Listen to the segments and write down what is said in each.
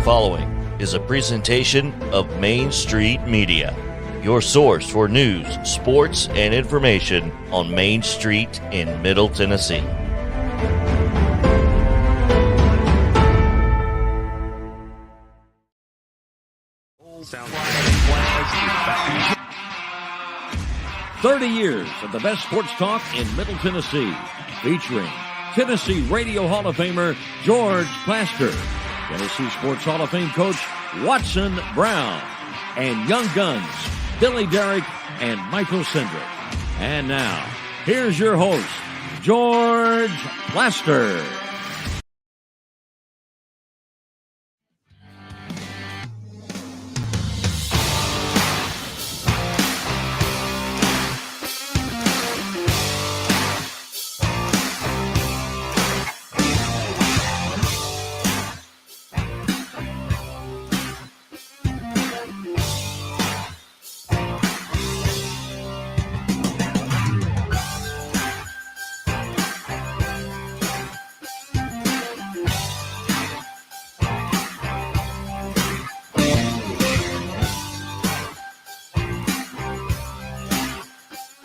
following is a presentation of Main Street Media, your source for news, sports, and information on Main Street in Middle Tennessee. Sounds like 30 years of the best sports talk in Middle Tennessee, featuring Tennessee Radio Hall of Famer George Plaster, Tennessee Sports Hall of Fame coach Watson Brown, and Young Guns Billy Derrick and Michael Cindric. And now, here's your host, George Plaster.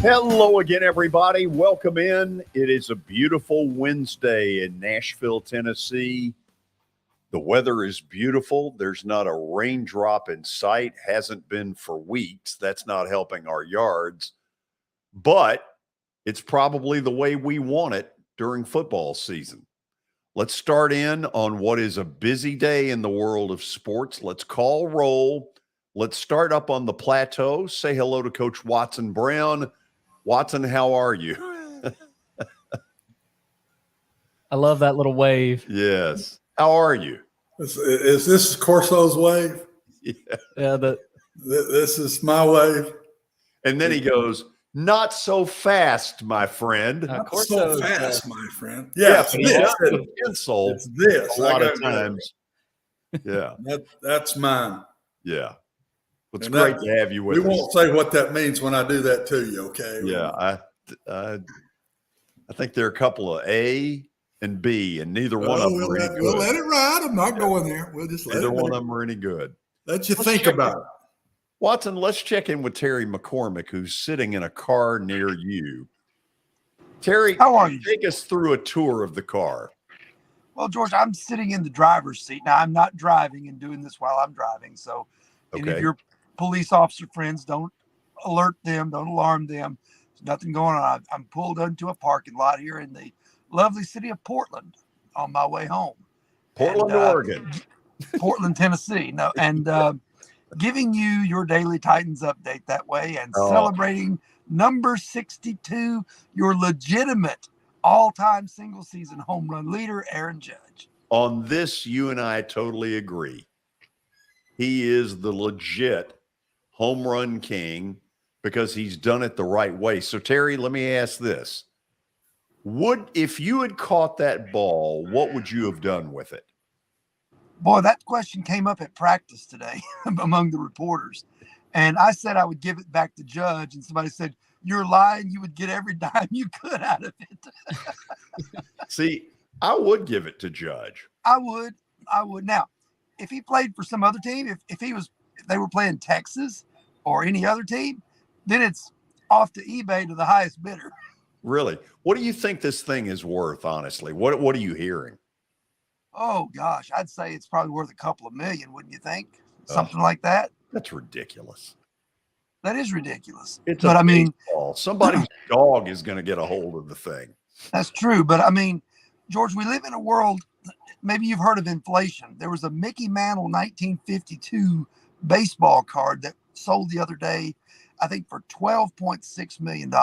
Hello again, everybody. Welcome in. It is a beautiful Wednesday in Nashville, Tennessee. The weather is beautiful. There's not a raindrop in sight. Hasn't been for weeks. That's not helping our yards. But it's probably the way we want it during football season. Let's start in on what is a busy day in the world of sports. Let's call roll. Let's start up on the plateau. Say hello to Coach Watson Brown. Watson, how are you? I love that little wave. Yes. How are you? Is this Corso's wave? Yeah. This is my wave. And then he goes, not so fast, my friend. Not so fast, my friend. Yeah, but he does it pencil it's this. a lot of times. Yeah. That's mine. Yeah. It's And great to have you with us. We won't say what that means when I do that to you, okay? Yeah, I think there are a couple of A and B, and neither one of them are any good. We'll let it ride. I'm not going there. We'll just let Neither it one ride. of them are any good. Let you think about it. Watson, let's check in with Terry McCormick, who's sitting in a car near you. Terry, how are you? Take us through a tour of the car. Well, George, I'm sitting in the driver's seat. Now, I'm not driving and doing this while I'm driving. So any of your police officer friends, don't alert them, don't alarm them. There's nothing going on. I'm pulled into a parking lot here in the lovely city of Portland on my way home. Portland, Oregon. Portland, Tennessee. No, and giving you your daily Titans update that way and celebrating number 62, your legitimate all-time single season home run leader, Aaron Judge. On this, you and I totally agree. He is the legit home run king because he's done it the right way. So, Terry, let me ask this. If you had caught that ball, what would you have done with it? Boy, that question came up at practice today among the reporters. And I said I would give it back to Judge. And somebody said, you're lying. You would get every dime you could out of it. See, I would give it to Judge. I would. Now, if he played for some other team, if they were playing Texas or any other team, then it's off to eBay to the highest bidder. Really? What do you think this thing is worth, honestly? What are you hearing? Oh, gosh, I'd say it's probably worth a couple of million, wouldn't you think? Something like that. That's ridiculous. That is ridiculous. But I mean, somebody's dog is going to get a hold of the thing. That's true. But I mean, George, we live in a world, maybe you've heard of inflation. There was a Mickey Mantle 1952 baseball card that sold the other day, I think for $12.6 million.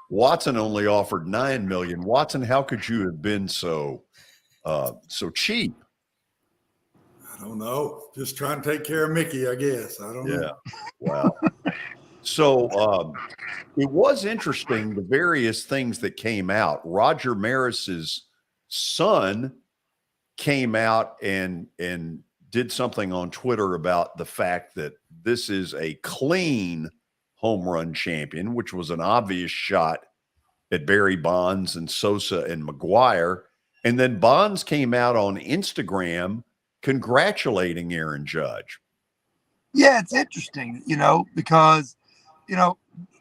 Watson only offered $9 million. Watson, how could you have been so cheap? I don't know. Just trying to take care of Mickey, I guess. I don't know. Yeah. Wow. So it was interesting, the various things that came out. Roger Maris's son came out and did something on Twitter about the fact that this is a clean home run champion, which was an obvious shot at Barry Bonds and Sosa and McGuire. And then Bonds came out on Instagram congratulating Aaron Judge. Yeah, it's interesting, because,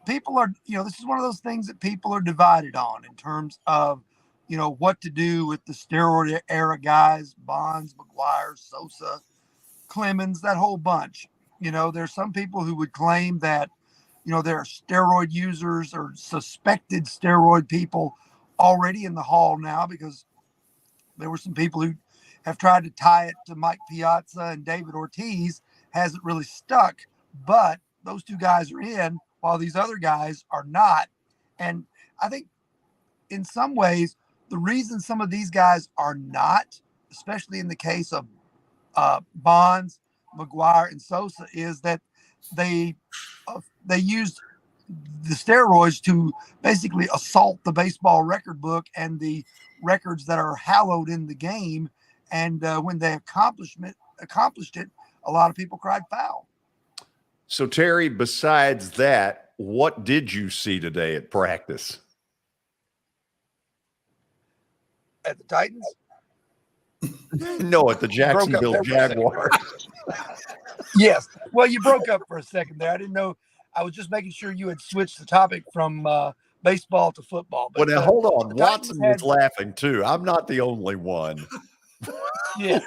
people are, this is one of those things that people are divided on in terms of, what to do with the steroid era guys, Bonds, McGuire, Sosa, Clemens, that whole bunch. There's some people who would claim that, there are steroid users or suspected steroid people already in the hall now, because there were some people who have tried to tie it to Mike Piazza and David Ortiz. Hasn't really stuck, but those two guys are in while these other guys are not. And I think in some ways, the reason some of these guys are not, especially in the case of Bonds, McGuire, and Sosa, is that they used the steroids to basically assault the baseball record book and the records that are hallowed in the game. And when they accomplished it, a lot of people cried foul. So, Terry, besides that, what did you see today at practice? At the Titans? No, at the Jacksonville Jaguars. Yes. Well, you broke up for a second there. I didn't know. I was just making sure you had switched the topic from baseball to football. But now, hold on. Watson was laughing, too. I'm not the only one. Yeah.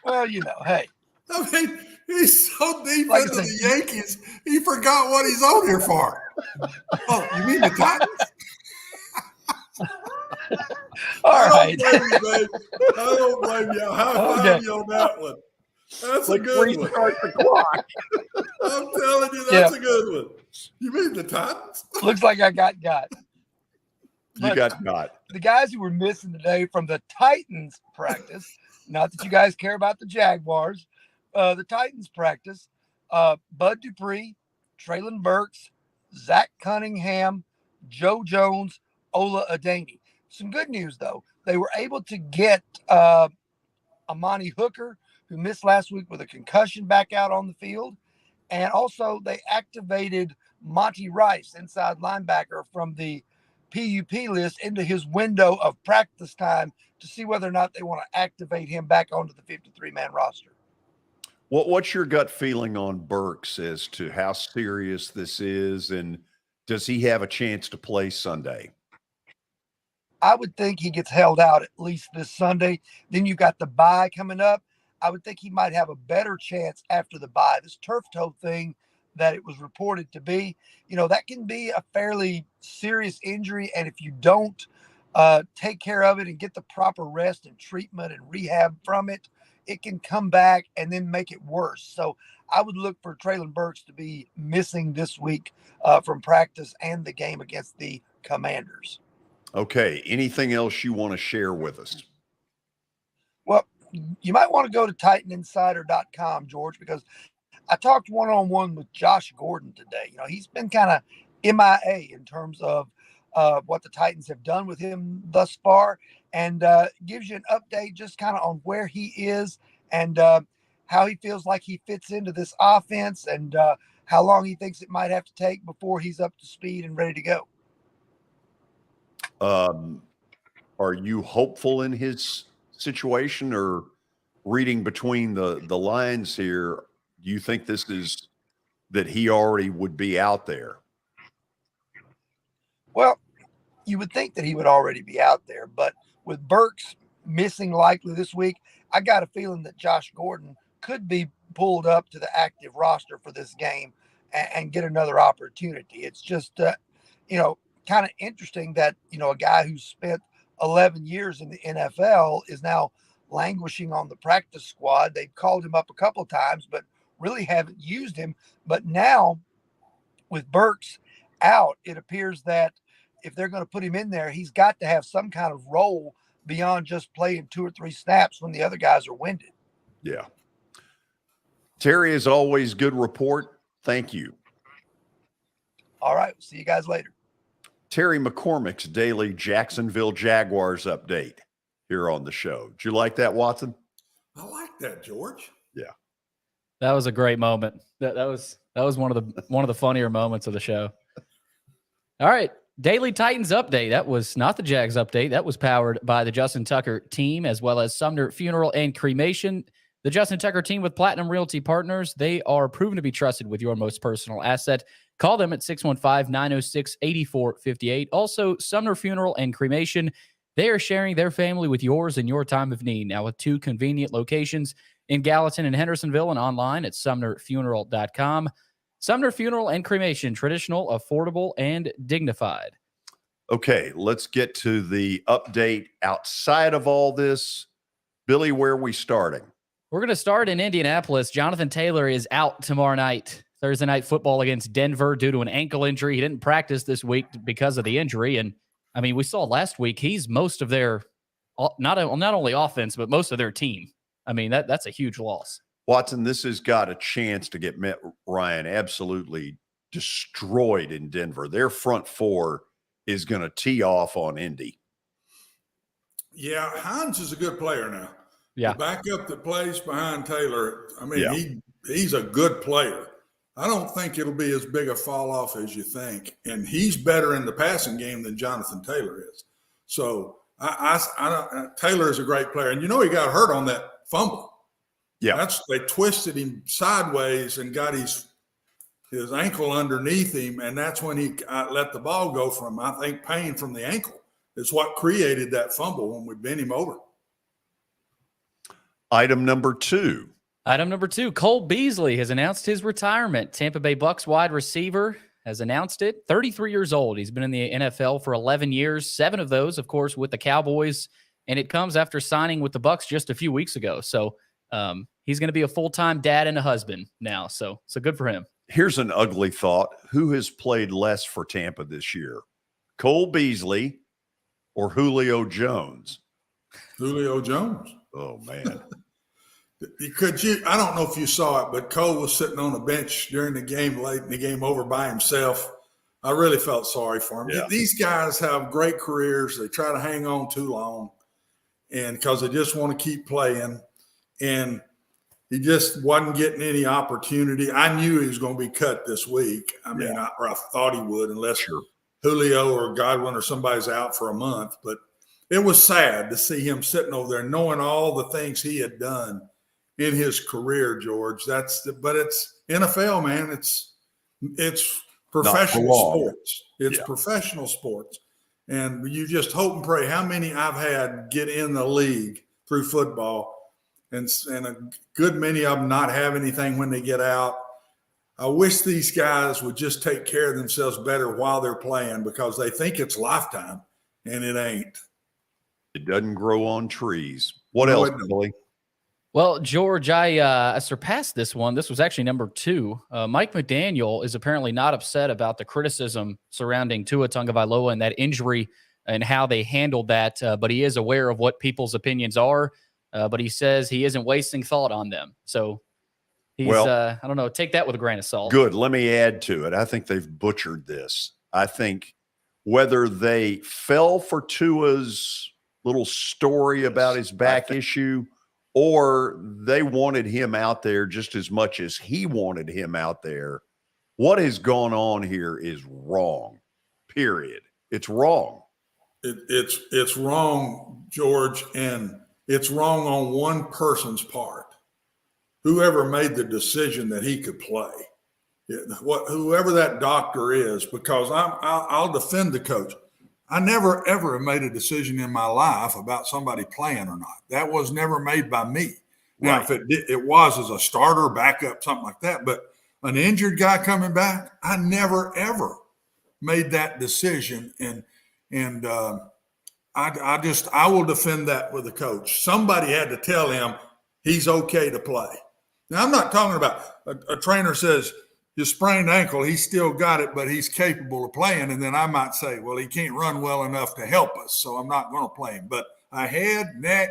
Well, hey. I mean, he's so deep into the Yankees, he forgot what he's on here for. Oh, you mean the Titans? All right. I don't blame you. High five you on that one. That's a good one. Restart the clock. I'm telling you, that's a good one. You mean the Titans? Looks like I got. You got. The guys who were missing today from the Titans practice, not that you guys care about the Jaguars, the Titans practice, Bud Dupree, Traylon Burks, Zach Cunningham, Joe Jones, Ola Adeni. Some good news, though. They were able to get Amani Hooker, who missed last week with a concussion, back out on the field. And also they activated Monty Rice, inside linebacker, from the PUP list into his window of practice time to see whether or not they want to activate him back onto the 53-man roster. What's your gut feeling on Burks as to how serious this is, and does he have a chance to play Sunday? I would think he gets held out at least this Sunday. Then you got the bye coming up. I would think he might have a better chance after the bye. This turf toe thing that it was reported to be, that can be a fairly serious injury. And if you don't take care of it and get the proper rest and treatment and rehab from it, it can come back and then make it worse. So I would look for Traylon Burks to be missing this week from practice and the game against the Commanders. Okay. Anything else you want to share with us? Well, you might want to go to TitanInsider.com, George, because I talked one-on-one with Josh Gordon today. He's been kind of MIA in terms of what the Titans have done with him thus far, and gives you an update just kind of on where he is and how he feels like he fits into this offense and how long he thinks it might have to take before he's up to speed and ready to go. Are you hopeful in his situation, or reading between the lines here, do you think this is that he already would be out there? Well, you would think that he would already be out there, but with Burks missing likely this week, I got a feeling that Josh Gordon could be pulled up to the active roster for this game and get another opportunity. It's just, kind of interesting that, a guy who spent 11 years in the NFL is now languishing on the practice squad. They've called him up a couple of times, but really haven't used him. But now with Burks out, it appears that if they're going to put him in there, he's got to have some kind of role beyond just playing 2 or 3 snaps when the other guys are winded. Yeah. Terry, as always, good report. Thank you. All right. See you guys later. Terry McCormick's daily Jacksonville Jaguars update here on the show. Did you like that, Watson? I like that, George. Yeah. That was a great moment. That was one of the funnier moments of the show. All right. Daily Titans update. That was not the Jags update. That was powered by the Justin Tucker team, as well as Sumner Funeral and Cremation. The Justin Tucker team with Platinum Realty Partners. They are proven to be trusted with your most personal asset. Call them at 615-906-8458. Also, Sumner Funeral and Cremation. They are sharing their family with yours in your time of need. Now with 2 convenient locations in Gallatin and Hendersonville, and online at sumnerfuneral.com. Sumner Funeral and Cremation, traditional, affordable, and dignified. Okay, let's get to the update outside of all this. Billy, where are we starting? We're going to start in Indianapolis. Jonathan Taylor is out tomorrow night, Thursday night football against Denver due to an ankle injury. He didn't practice this week because of the injury. And, I mean, we saw last week he's most of their, not only offense, but most of their team. I mean, that's a huge loss. Watson, this has got a chance to get Matt Ryan absolutely destroyed in Denver. Their front four is going to tee off on Indy. Yeah, Hines is a good player now. Yeah. The backup that plays behind Taylor, I mean, he's a good player. I don't think it'll be as big a fall off as you think. And he's better in the passing game than Jonathan Taylor is. So Taylor is a great player. And, he got hurt on that fumble. Yeah, they twisted him sideways and got his ankle underneath him, and that's when he let the ball go from, I think, pain from the ankle. It's what created that fumble when we bent him over. Item number 2. Cole Beasley has announced his retirement. Tampa Bay Bucks wide receiver has announced it. 33 years old. He's been in the NFL for 11 years, 7 of those, of course, with the Cowboys, and it comes after signing with the Bucks just a few weeks ago. So he's going to be a full-time dad and a husband now. So good for him. Here's an ugly thought. Who has played less for Tampa this year? Cole Beasley or Julio Jones? Julio Jones. Oh, man. I don't know if you saw it, but Cole was sitting on a bench during the game late in the game over by himself. I really felt sorry for him. Yeah. These guys have great careers. They try to hang on too long and because they just want to keep playing. And he just wasn't getting any opportunity. I knew he was going to be cut this week. I mean, I thought he would, unless Julio or Godwin or somebody's out for a month. But it was sad to see him sitting over there, knowing all the things he had done in his career, George. But it's NFL, man. It's professional sports. It's professional sports. And you just hope and pray. How many I've had get in the league through football, and a good many of them not have anything when they get out. I wish these guys would just take care of themselves better while they're playing because they think it's lifetime, and it ain't. It doesn't grow on trees. What else, Billy? Well, George, I surpassed this one. This was actually number 2. Mike McDaniel is apparently not upset about the criticism surrounding Tua Tagovailoa and that injury and how they handled that, but he is aware of what people's opinions are. But he says he isn't wasting thought on them. So he's, I don't know, take that with a grain of salt. Good. Let me add to it. I think they've butchered this. I think whether they fell for Tua's little story about his back issue or they wanted him out there just as much as he wanted him out there, what has gone on here is wrong, period. It's wrong. It's wrong, George, and it's wrong on one person's part. Whoever made the decision that he could play, whoever that doctor is, because I'll defend the coach. I never, ever made a decision in my life about somebody playing or not. That was never made by me. Now, if it was as a starter, backup, something like that, but an injured guy coming back, I never, ever made that decision. And I will defend that with the coach. Somebody had to tell him he's okay to play. Now, I'm not talking about a trainer says you sprained ankle, he's still got it, but he's capable of playing. And then I might say, well, he can't run well enough to help us, so I'm not going to play him. But a head, neck,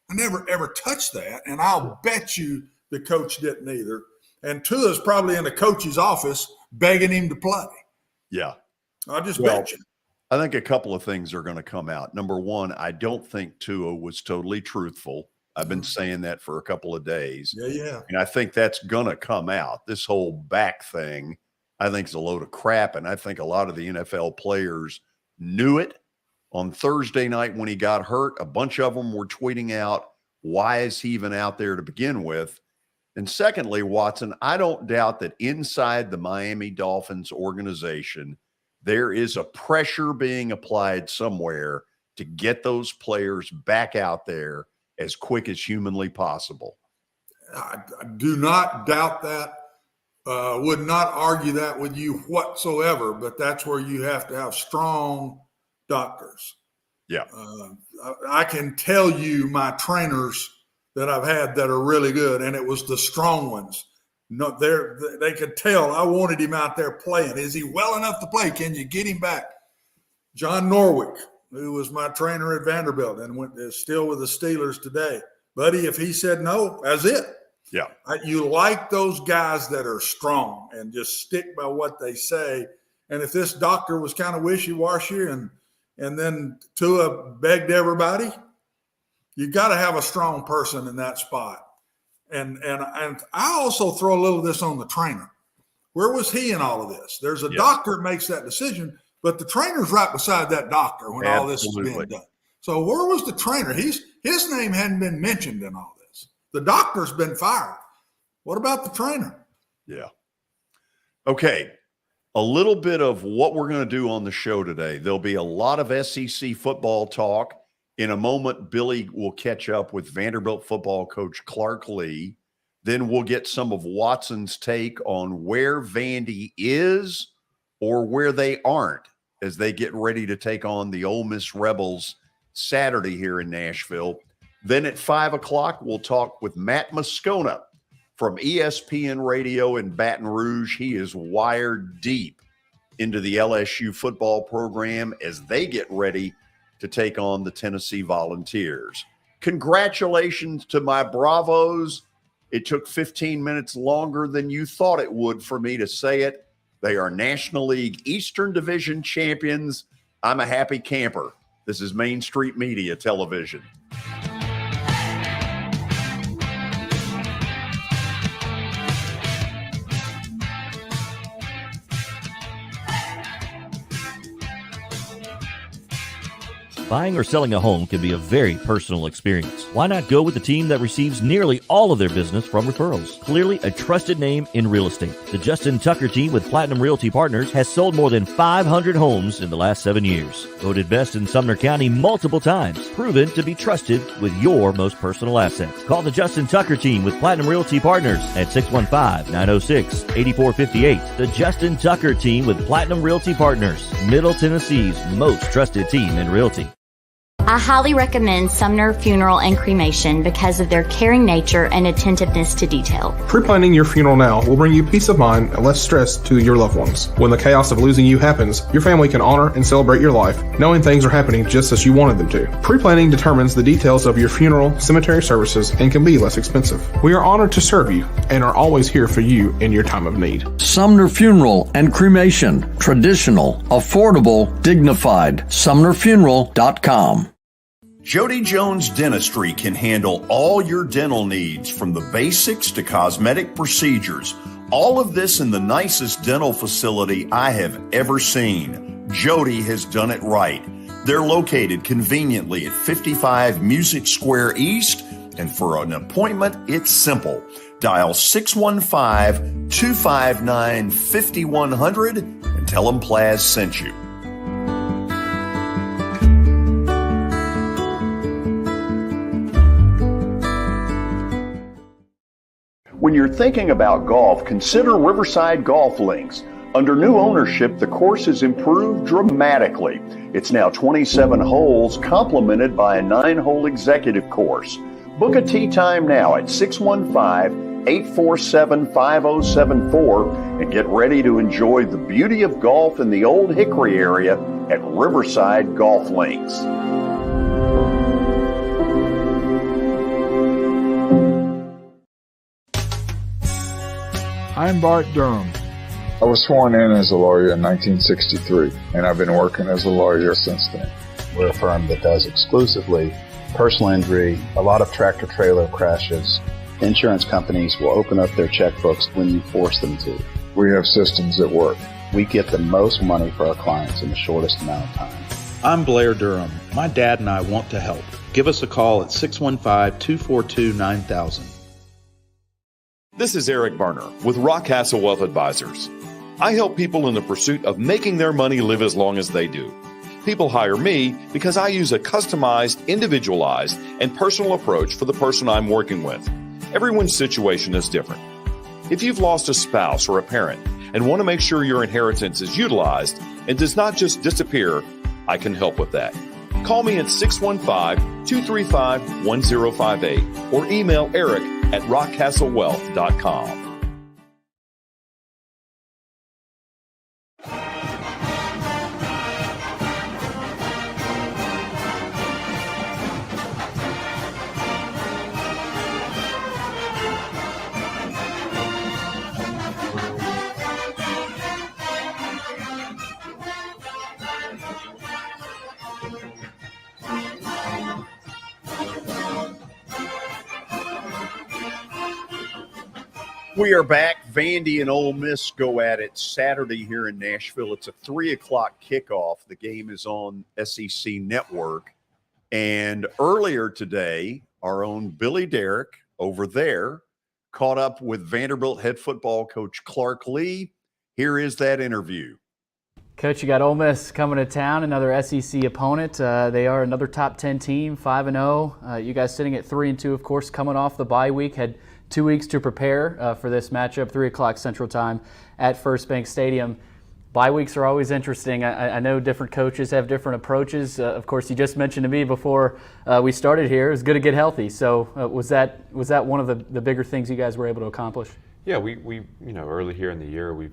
I never, ever touched that. And I'll bet you the coach didn't either. And Tua's probably in the coach's office begging him to play. Yeah. I'll just bet you. I think a couple of things are going to come out. Number one, I don't think Tua was totally truthful. I've been saying that for a couple of days. Yeah. And I think that's going to come out. This whole back thing I think is a load of crap. And I think a lot of the NFL players knew it. On Thursday night when he got hurt, a bunch of them were tweeting out, why is he even out there to begin with? And secondly, Watson, I don't doubt that inside the Miami Dolphins organization, there is a pressure being applied somewhere to get those players back out there as quick as humanly possible. I do not doubt that. Would not argue that with you whatsoever, but that's where you have to have strong doctors. Yeah. I can tell you my trainers that I've had that are really good, and it was the strong ones. No, they could tell I wanted him out there playing. Is he well enough to play? Can you get him back? John Norwick, who was my trainer at Vanderbilt and is still with the Steelers today. Buddy, if he said no, that's it. Yeah. You like those guys that are strong and just stick by what they say. And if this doctor was kind of wishy-washy and then Tua begged everybody, you got to have a strong person in that spot. And I also throw a little of this on the trainer. Where was he in all of this? There's a doctor that makes that decision, but the trainer's right beside that doctor when all this is being done. So where was the trainer? His name hadn't been mentioned in all this. The doctor's been fired. What about the trainer? Yeah. Okay. A little bit of what we're going to do on the show today. There'll be a lot of SEC football talk. In a moment, Billy will catch up with Vanderbilt football coach Clark Lee. Then we'll get some of Watson's take on where Vandy is or where they aren't as they get ready to take on the Ole Miss Rebels Saturday here in Nashville. Then at 5 o'clock, we'll talk with Matt Moscona from ESPN Radio in Baton Rouge. He is wired deep into the LSU football program as they get ready to take on the Tennessee Volunteers. Congratulations to my Bravos. It took 15 minutes longer than you thought it would for me to say it. They are National League Eastern Division champions. I'm a happy camper. This is Main Street Media Television. Buying or selling a home can be a very personal experience. Why not go with the team that receives nearly all of their business from referrals? Clearly a trusted name in real estate. The Justin Tucker team with Platinum Realty Partners has sold more than 500 homes in the last 7 years. Voted best in Sumner County multiple times. Proven to be trusted with your most personal assets. Call the Justin Tucker team with Platinum Realty Partners at 615-906-8458. The Justin Tucker team with Platinum Realty Partners, Middle Tennessee's most trusted team in realty. I highly recommend Sumner Funeral and Cremation because of their caring nature and attentiveness to detail. Pre-planning your funeral now will bring you peace of mind and less stress to your loved ones. When the chaos of losing you happens, your family can honor and celebrate your life, knowing things are happening just as you wanted them to. Pre-planning determines the details of your funeral, cemetery services, and can be less expensive. We are honored to serve you and are always here for you in your time of need. Sumner Funeral and Cremation. Traditional, affordable, dignified. SumnerFuneral.com. Jody Jones Dentistry can handle all your dental needs, from the basics to cosmetic procedures. All of this in the nicest dental facility I have ever seen. Jody has done it right. They're located conveniently at 55 Music Square East, and for an appointment, it's simple. Dial 615-259-5100 and tell them Plaz sent you. When you're thinking about golf, consider Riverside Golf Links. Under new ownership, the course has improved dramatically. It's now 27 holes, complemented by a 9-hole executive course. Book a tee time now at 615-847-5074 and get ready to enjoy the beauty of golf in the Old Hickory area at Riverside Golf Links. I'm Bart Durham. I was sworn in as a lawyer in 1963, and I've been working as a lawyer since then. We're a firm that does exclusively personal injury, a lot of tractor-trailer crashes. Insurance companies will open up their checkbooks when you force them to. We have systems that work. We get the most money for our clients in the shortest amount of time. I'm Blair Durham. My dad and I want to help. Give us a call at 615-242-9000. This is Eric Berner with Rock Castle Wealth Advisors. I help people in the pursuit of making their money live as long as they do. People hire me because I use a customized, individualized, and personal approach for the person I'm working with. Everyone's situation is different. If you've lost a spouse or a parent and want to make sure your inheritance is utilized and does not just disappear, I can help with that. Call me at 615-235-1058 or email Eric at rockcastlewealth.com. We are back. Vandy and Ole Miss go at it Saturday here in Nashville. It's a 3 o'clock kickoff. The game is on SEC Network. And earlier today, our own Billy Derrick over there caught up with Vanderbilt head football coach Clark Lee. Here is that interview. Coach, you got Ole Miss coming to town, another SEC opponent. They are another top 10 team, 5-0. You guys sitting at 3-2, of course, coming off the bye week. Had 2 weeks to prepare for this matchup, 3 o'clock Central Time at First Bank Stadium. Bye weeks are always interesting. I know different coaches have different approaches. Of course, you just mentioned to me before we started here, it was good to get healthy. So was that one of the bigger things you guys were able to accomplish? Yeah, we early here in the year, we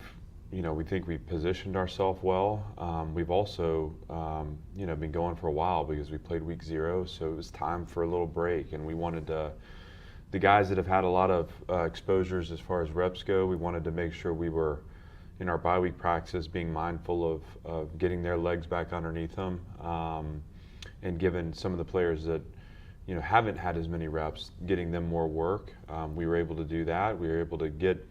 think we've positioned ourselves well. We've also, been going for a while because we played week 0, so it was time for a little break, and we wanted to. The guys that have had a lot of exposures as far as reps go, we wanted to make sure we were in our bye week practices being mindful of getting their legs back underneath them, and given some of the players that haven't had as many reps, getting them more work. We were able to do that. We were able to get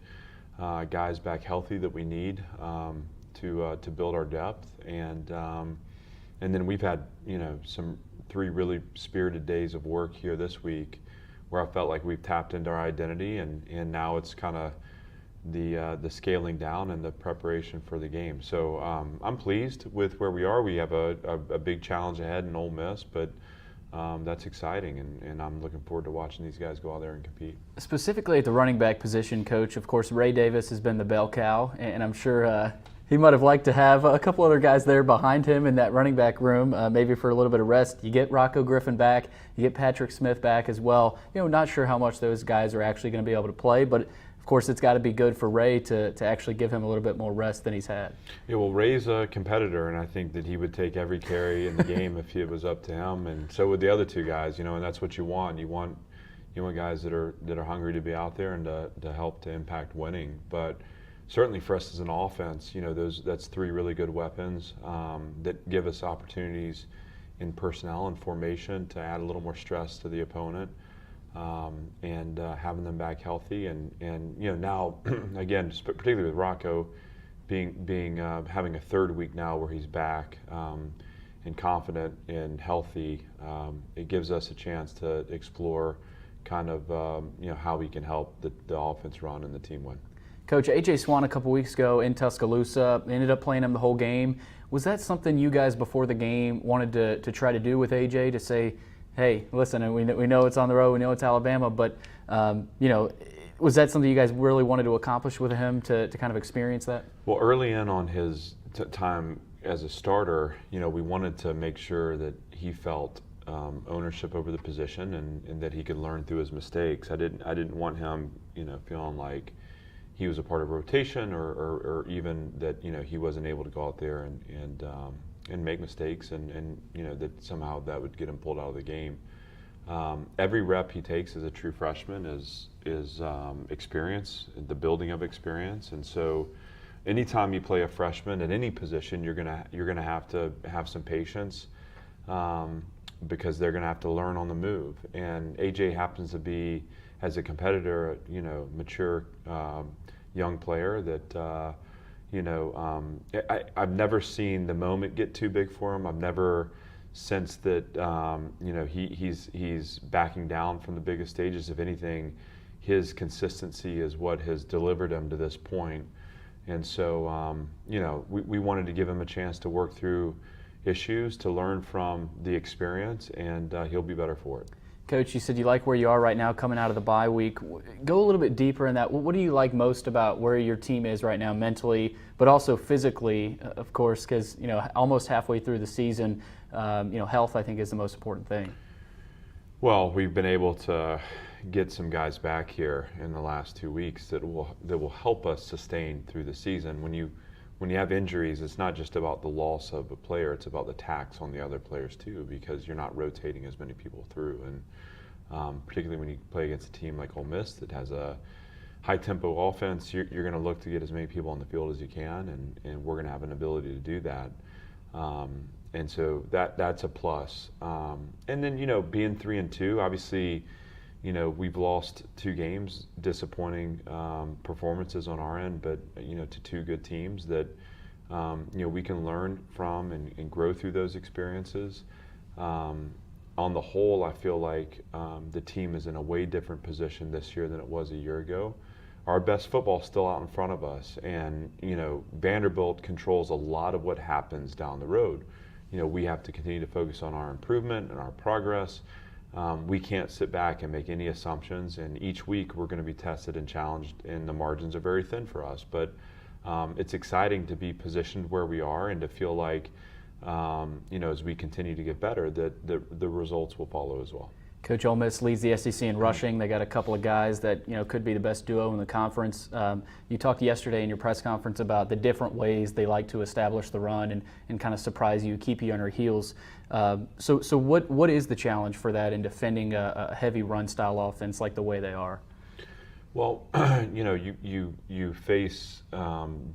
guys back healthy that we need to build our depth, and then we've had some 3 really spirited days of work here this week, where I felt like we've tapped into our identity, and now it's kind of the scaling down and the preparation for the game. So I'm pleased with where we are. We have a big challenge ahead in Ole Miss, but that's exciting, and I'm looking forward to watching these guys go out there and compete. Specifically at the running back position, Coach, of course, Ray Davis has been the bell cow, and I'm sure he might have liked to have a couple other guys there behind him in that running back room, maybe for a little bit of rest. You get Rocco Griffin back, you get Patrick Smith back as well. Not sure how much those guys are actually going to be able to play, but of course it's got to be good for Ray to actually give him a little bit more rest than he's had. Yeah, well, Ray's a competitor, and I think that he would take every carry in the game if it was up to him, and so would the other 2 guys, and that's what you want. You want guys that are hungry to be out there and to help to impact winning. But certainly for us as an offense, that's 3 really good weapons that give us opportunities in personnel and formation to add a little more stress to the opponent, and having them back healthy. And now, again, particularly with Rocco being having a 3rd week now where he's back and confident and healthy, it gives us a chance to explore kind of how we can help the offense run and the team win. Coach, A.J. Swan a couple weeks ago in Tuscaloosa ended up playing him the whole game. Was that something you guys before the game wanted to try to do with A.J. to say, hey, listen, and we know it's on the road, we know it's Alabama, but was that something you guys really wanted to accomplish with him to kind of experience that? Well, early in on his time as a starter, we wanted to make sure that he felt ownership over the position and that he could learn through his mistakes. I didn't want him, feeling like he was a part of rotation or even that he wasn't able to go out there and make mistakes and that somehow that would get him pulled out of the game. Every rep he takes as a true freshman is experience, the building of experience, and so anytime you play a freshman at any position, you're gonna have to have some patience because they're gonna have to learn on the move. And AJ happens to be, as a competitor, mature young player that, I've never seen the moment get too big for him. I've never sensed that, he's backing down from the biggest stages. If anything, his consistency is what has delivered him to this point. And so, we wanted to give him a chance to work through issues, to learn from the experience, and he'll be better for it. Coach, you said you like where you are right now coming out of the bye week. Go a little bit deeper in that. What do you like most about where your team is right now mentally, but also physically, of course, because, almost halfway through the season, health, I think, is the most important thing. Well, we've been able to get some guys back here in the last 2 weeks that will help us sustain through the season. When you have injuries, it's not just about the loss of a player, it's about the tax on the other players too, because you're not rotating as many people through. And particularly when you play against a team like Ole Miss that has a high tempo offense, you're going to look to get as many people on the field as you can, and we're going to have an ability to do that. And so that's a plus. And then, being 3-2, obviously, we've lost 2 games, disappointing performances on our end, but, to 2 good teams that, we can learn from and grow through those experiences. On the whole, I feel like the team is in a way different position this year than it was a year ago. Our best football is still out in front of us, and, Vanderbilt controls a lot of what happens down the road. We have to continue to focus on our improvement and our progress. We can't sit back and make any assumptions, and each week we're going to be tested and challenged, and the margins are very thin for us. But it's exciting to be positioned where we are and to feel like, as we continue to get better, that the results will follow as well. Coach, Ole Miss leads the SEC in rushing. They got a couple of guys that could be the best duo in the conference. You talked yesterday in your press conference about the different ways they like to establish the run and kind of surprise you, keep you on your heels. So what is the challenge for that in defending a heavy run style offense like the way they are? Well, you face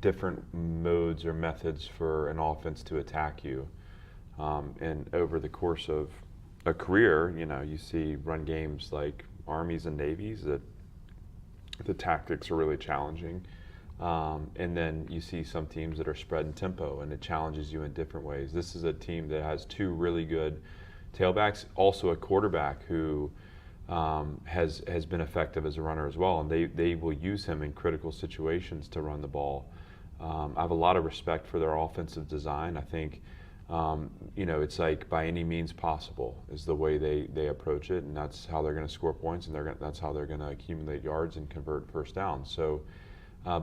different modes or methods for an offense to attack you, and over the course of a career, you see run games like Armies and Navies that the tactics are really challenging. And then you see some teams that are spread in tempo, and it challenges you in different ways. This is a team that has 2 really good tailbacks, also a quarterback who has been effective as a runner as well, and they will use him in critical situations to run the ball. I have a lot of respect for their offensive design. I think it's like by any means possible is the way they approach it, and that's how they're going to score points, and that's how they're going to accumulate yards and convert first downs. So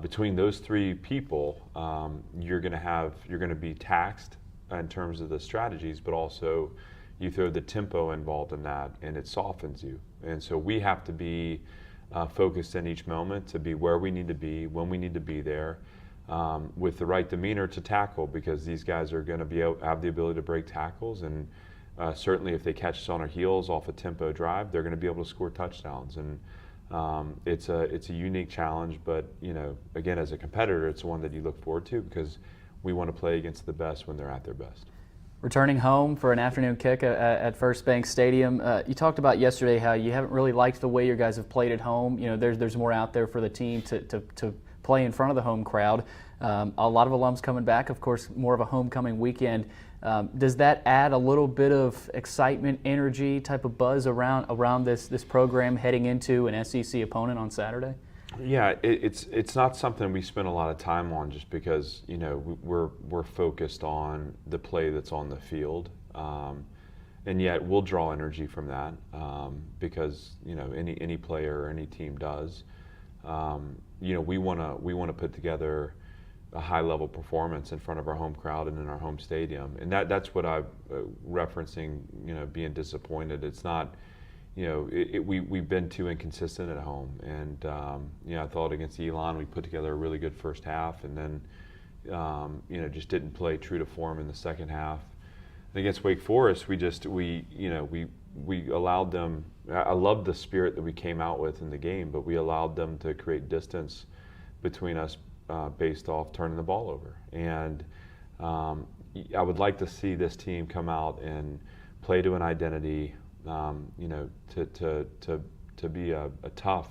between those 3 people, you're going to be taxed in terms of the strategies, but also you throw the tempo involved in that, and it softens you. And so we have to be focused in each moment to be where we need to be, when we need to be there. With the right demeanor to tackle, because these guys are going to have the ability to break tackles, and certainly if they catch us on our heels off a tempo drive, they're going to be able to score touchdowns. And it's a unique challenge, but again, as a competitor, it's one that you look forward to because we want to play against the best when they're at their best. Returning home for an afternoon kick at First Bank Stadium, you talked about yesterday how you haven't really liked the way your guys have played at home. There's more out there for the team to play in front of the home crowd. A lot of alums coming back, of course, more of a homecoming weekend. Does that add a little bit of excitement, energy, type of buzz around this program heading into an SEC opponent on Saturday? Yeah, it's not something we spend a lot of time on just because we're focused on the play that's on the field, and yet we'll draw energy from that because any player or any team does. We want to put together a high-level performance in front of our home crowd and in our home stadium, and that's what I'm referencing. Being disappointed. It's not. We've been too inconsistent at home, and I thought against Elon we put together a really good first half, and then just didn't play true to form in the second half. And against Wake Forest, we allowed them. I loved the spirit that we came out with in the game, but we allowed them to create distance between us based off turning the ball over. And I would like to see this team come out and play to an identity. To be a tough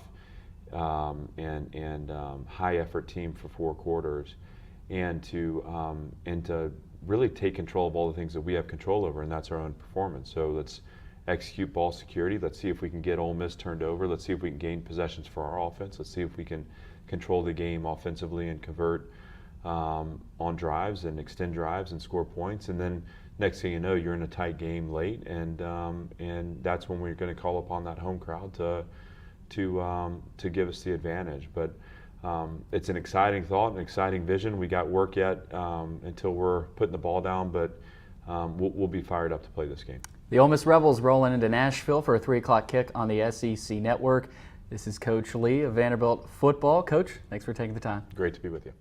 and high effort team for 4 quarters, and to really take control of all the things that we have control over, and that's our own performance. So let's execute ball security. Let's see if we can get Ole Miss turned over. Let's see if we can gain possessions for our offense. Let's see if we can control the game offensively and convert on drives and extend drives and score points. And then next thing you know, you're in a tight game late, and that's when we're going to call upon that home crowd to give us the advantage. But it's an exciting thought, an exciting vision. We got work yet until we're putting the ball down, but we'll be fired up to play this game. The Ole Miss Rebels rolling into Nashville for a 3 o'clock kick on the SEC Network. This is Coach Lee of Vanderbilt football. Coach, thanks for taking the time. Great to be with you.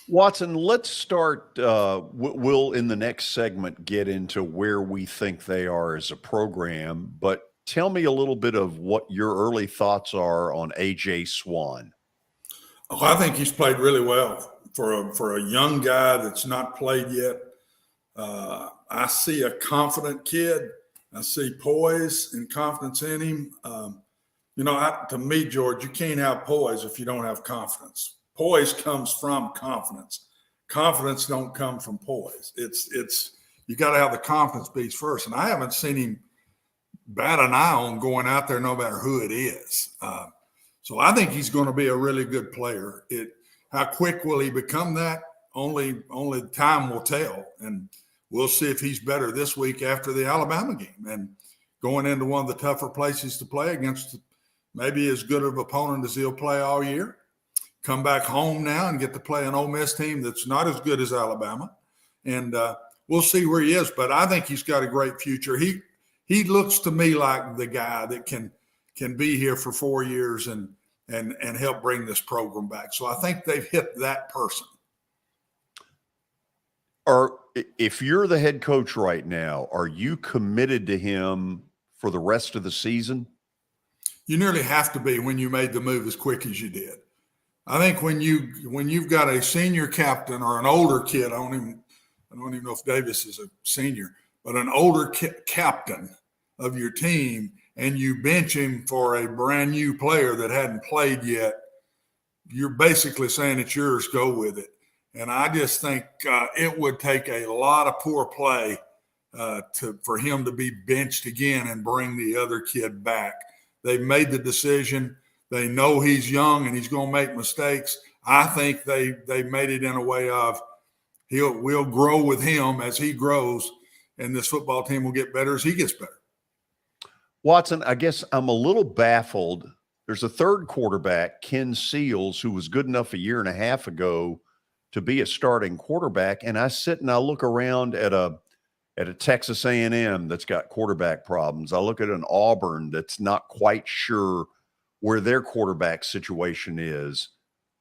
Watson, let's start. We'll, in the next segment, get into where we think they are as a program, but tell me a little bit of what your early thoughts are on A.J. Swan. Oh, I think he's played really well for a young guy that's not played yet. I see a confident kid. I see poise and confidence in him. To me, George, you can't have poise if you don't have confidence. Poise comes from confidence. Confidence don't come from poise. It's you got to have the confidence piece first. And I haven't seen him bat an eye on going out there no matter who it is. So I think he's going to be a really good player. How quick will he become that? Only time will tell. And we'll see if he's better this week after the Alabama game and going into one of the tougher places to play against maybe as good of an opponent as he'll play all year. Come back home now and get to play an Ole Miss team that's not as good as Alabama. And we'll see where he is. But I think he's got a great future. He looks to me like the guy that can be here for 4 years and help bring this program back. So I think they've hit that person. If you're the head coach right now, are you committed to him for the rest of the season? You nearly have to be when you made the move as quick as you did. I think when you've got a senior captain or an older kid, I don't even know if Davis is a senior, but an older captain of your team, and you bench him for a brand new player that hadn't played yet, you're basically saying it's yours, go with it. And I just think it would take a lot of poor play for him to be benched again and bring the other kid back. They've made the decision. They know he's young and he's going to make mistakes. I think they made it in a way of we'll grow with him as he grows, and this football team will get better as he gets better. Watson, I guess I'm a little baffled. There's a third quarterback, Ken Seals, who was good enough a year and a half ago to be a starting quarterback, and I sit and I look around at a Texas A&M that's got quarterback problems. I look at an Auburn that's not quite sure where their quarterback situation is.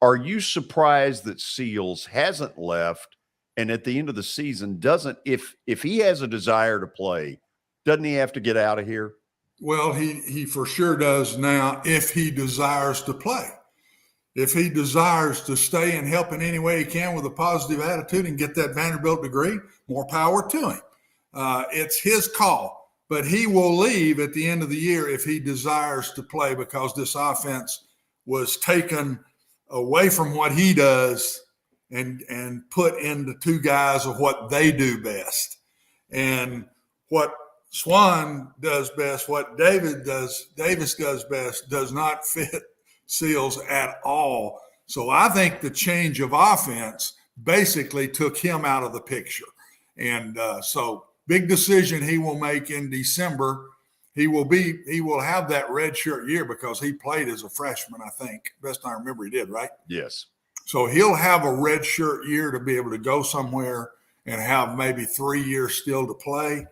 Are you surprised that Seals hasn't left and at the end of the season doesn't, if he has a desire to play, doesn't he have to get out of here? Well, he for sure does now if he desires to play. If he desires to stay and help in any way he can with a positive attitude and get that Vanderbilt degree, more power to him. It's his call, but he will leave at the end of the year if he desires to play, because this offense was taken away from what he does and put into two guys of what they do best. And what Swan does best, what Davis does best, does not fit Seals at all. So I think the change of offense basically took him out of the picture. And so big decision he will make in December. He will have that redshirt year because he played as a freshman, I think. Best I remember he did, right? Yes. So he'll have a redshirt year to be able to go somewhere and have maybe 3 years still to play.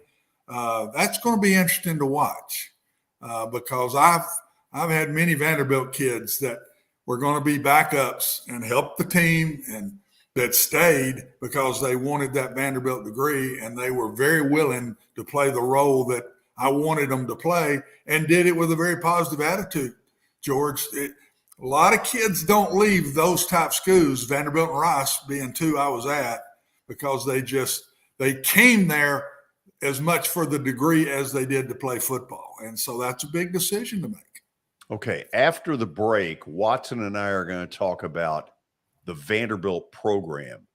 That's going to be interesting to watch because I've had many Vanderbilt kids that were going to be backups and help the team and that stayed because they wanted that Vanderbilt degree and they were very willing to play the role that I wanted them to play and did it with a very positive attitude, George. A lot of kids don't leave those type schools, Vanderbilt and Rice being two I was at, because they came there as much for the degree as they did to play football. And so that's a big decision to make. Okay, after the break, Watson and I are going to talk about the Vanderbilt program.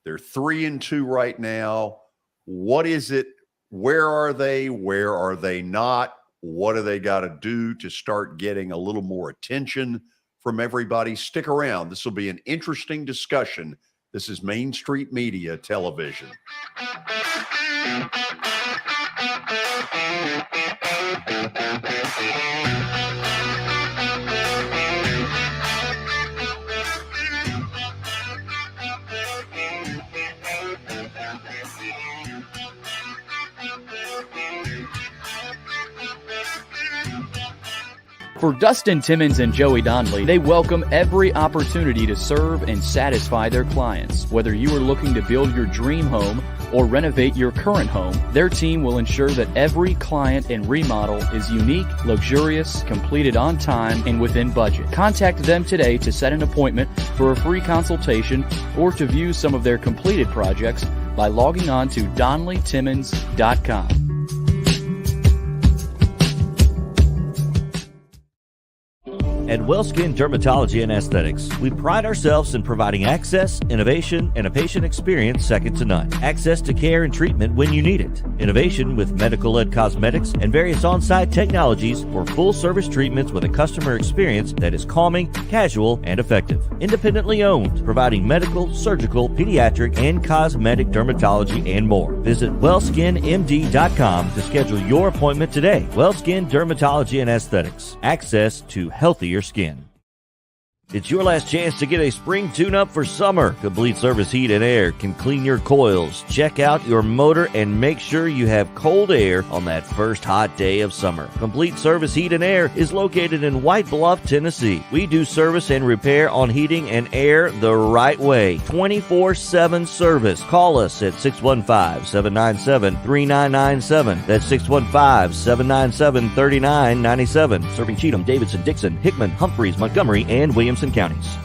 They're 3-2 right now. What is it? Where are they? Where are they not? What do they got to do to start getting a little more attention from everybody? Stick around. This will be an interesting discussion. This is Main Street Media Television. For Dustin Timmons and Joey Donnelly, they welcome every opportunity to serve and satisfy their clients. Whether you are looking to build your dream home or renovate your current home, their team will ensure that every client and remodel is unique, luxurious, completed on time, and within budget. Contact them today to set an appointment for a free consultation or to view some of their completed projects by logging on to DonnellyTimmons.com. At WellSkin Dermatology and Aesthetics, we pride ourselves in providing access, innovation, and a patient experience second to none. Access to care and treatment when you need it. Innovation with medical-led cosmetics and various on-site technologies for full-service treatments with a customer experience that is calming, casual, and effective. Independently owned, providing medical, surgical, pediatric, and cosmetic dermatology and more. Visit WellSkinMD.com to schedule your appointment today. WellSkin Dermatology and Aesthetics. Access to healthier skin. It's your last chance to get a spring tune-up for summer. Complete Service Heat and Air can clean your coils, check out your motor, and make sure you have cold air on that first hot day of summer. Complete Service Heat and Air is located in White Bluff, Tennessee. We do service and repair on heating and air the right way. 24/7 service. Call us at 615-797-3997. That's 615-797-3997. Serving Cheatham, Davidson, Dixon, Hickman, Humphreys, Montgomery, and Williamson counties.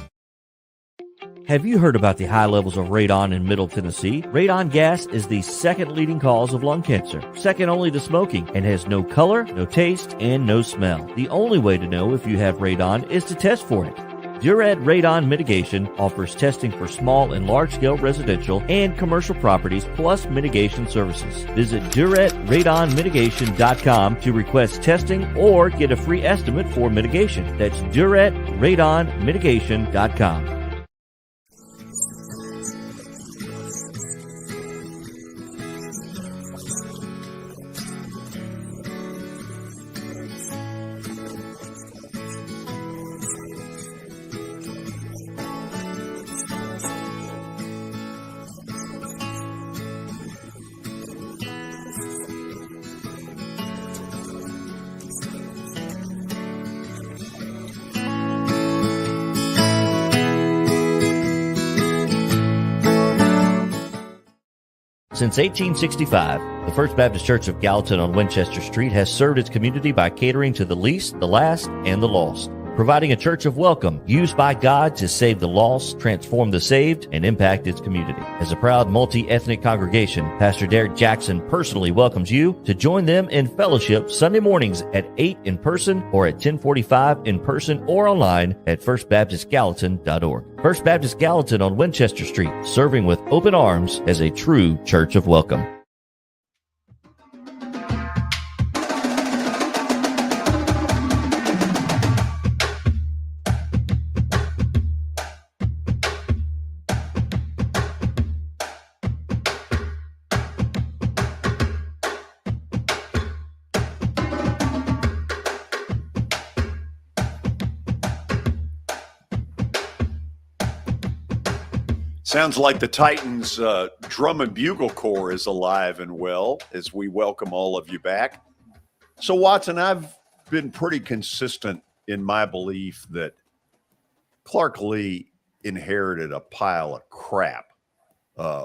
Have you heard about the high levels of radon in Middle Tennessee? Radon gas is the second leading cause of lung cancer, second only to smoking, and has no color, no taste, and no smell. The only way to know if you have radon is to test for it. Duret Radon Mitigation offers testing for small and large-scale residential and commercial properties, plus mitigation services. Visit DuretRadonMitigation.com to request testing or get a free estimate for mitigation. That's DuretRadonMitigation.com. Since 1865, the First Baptist Church of Gallatin on Winchester Street has served its community by catering to the least, the last, and the lost, providing a church of welcome used by God to save the lost, transform the saved, and impact its community. As a proud multi-ethnic congregation, Pastor Derek Jackson personally welcomes you to join them in fellowship Sunday mornings at 8 in person or at 1045 in person or online at firstbaptistgallatin.org. First Baptist Gallatin on Winchester Street, serving with open arms as a true church of welcome. Sounds like the Titans drum and bugle corps is alive and well as we welcome all of you back. So, Watson, I've been pretty consistent in my belief that Clark Lee inherited a pile of crap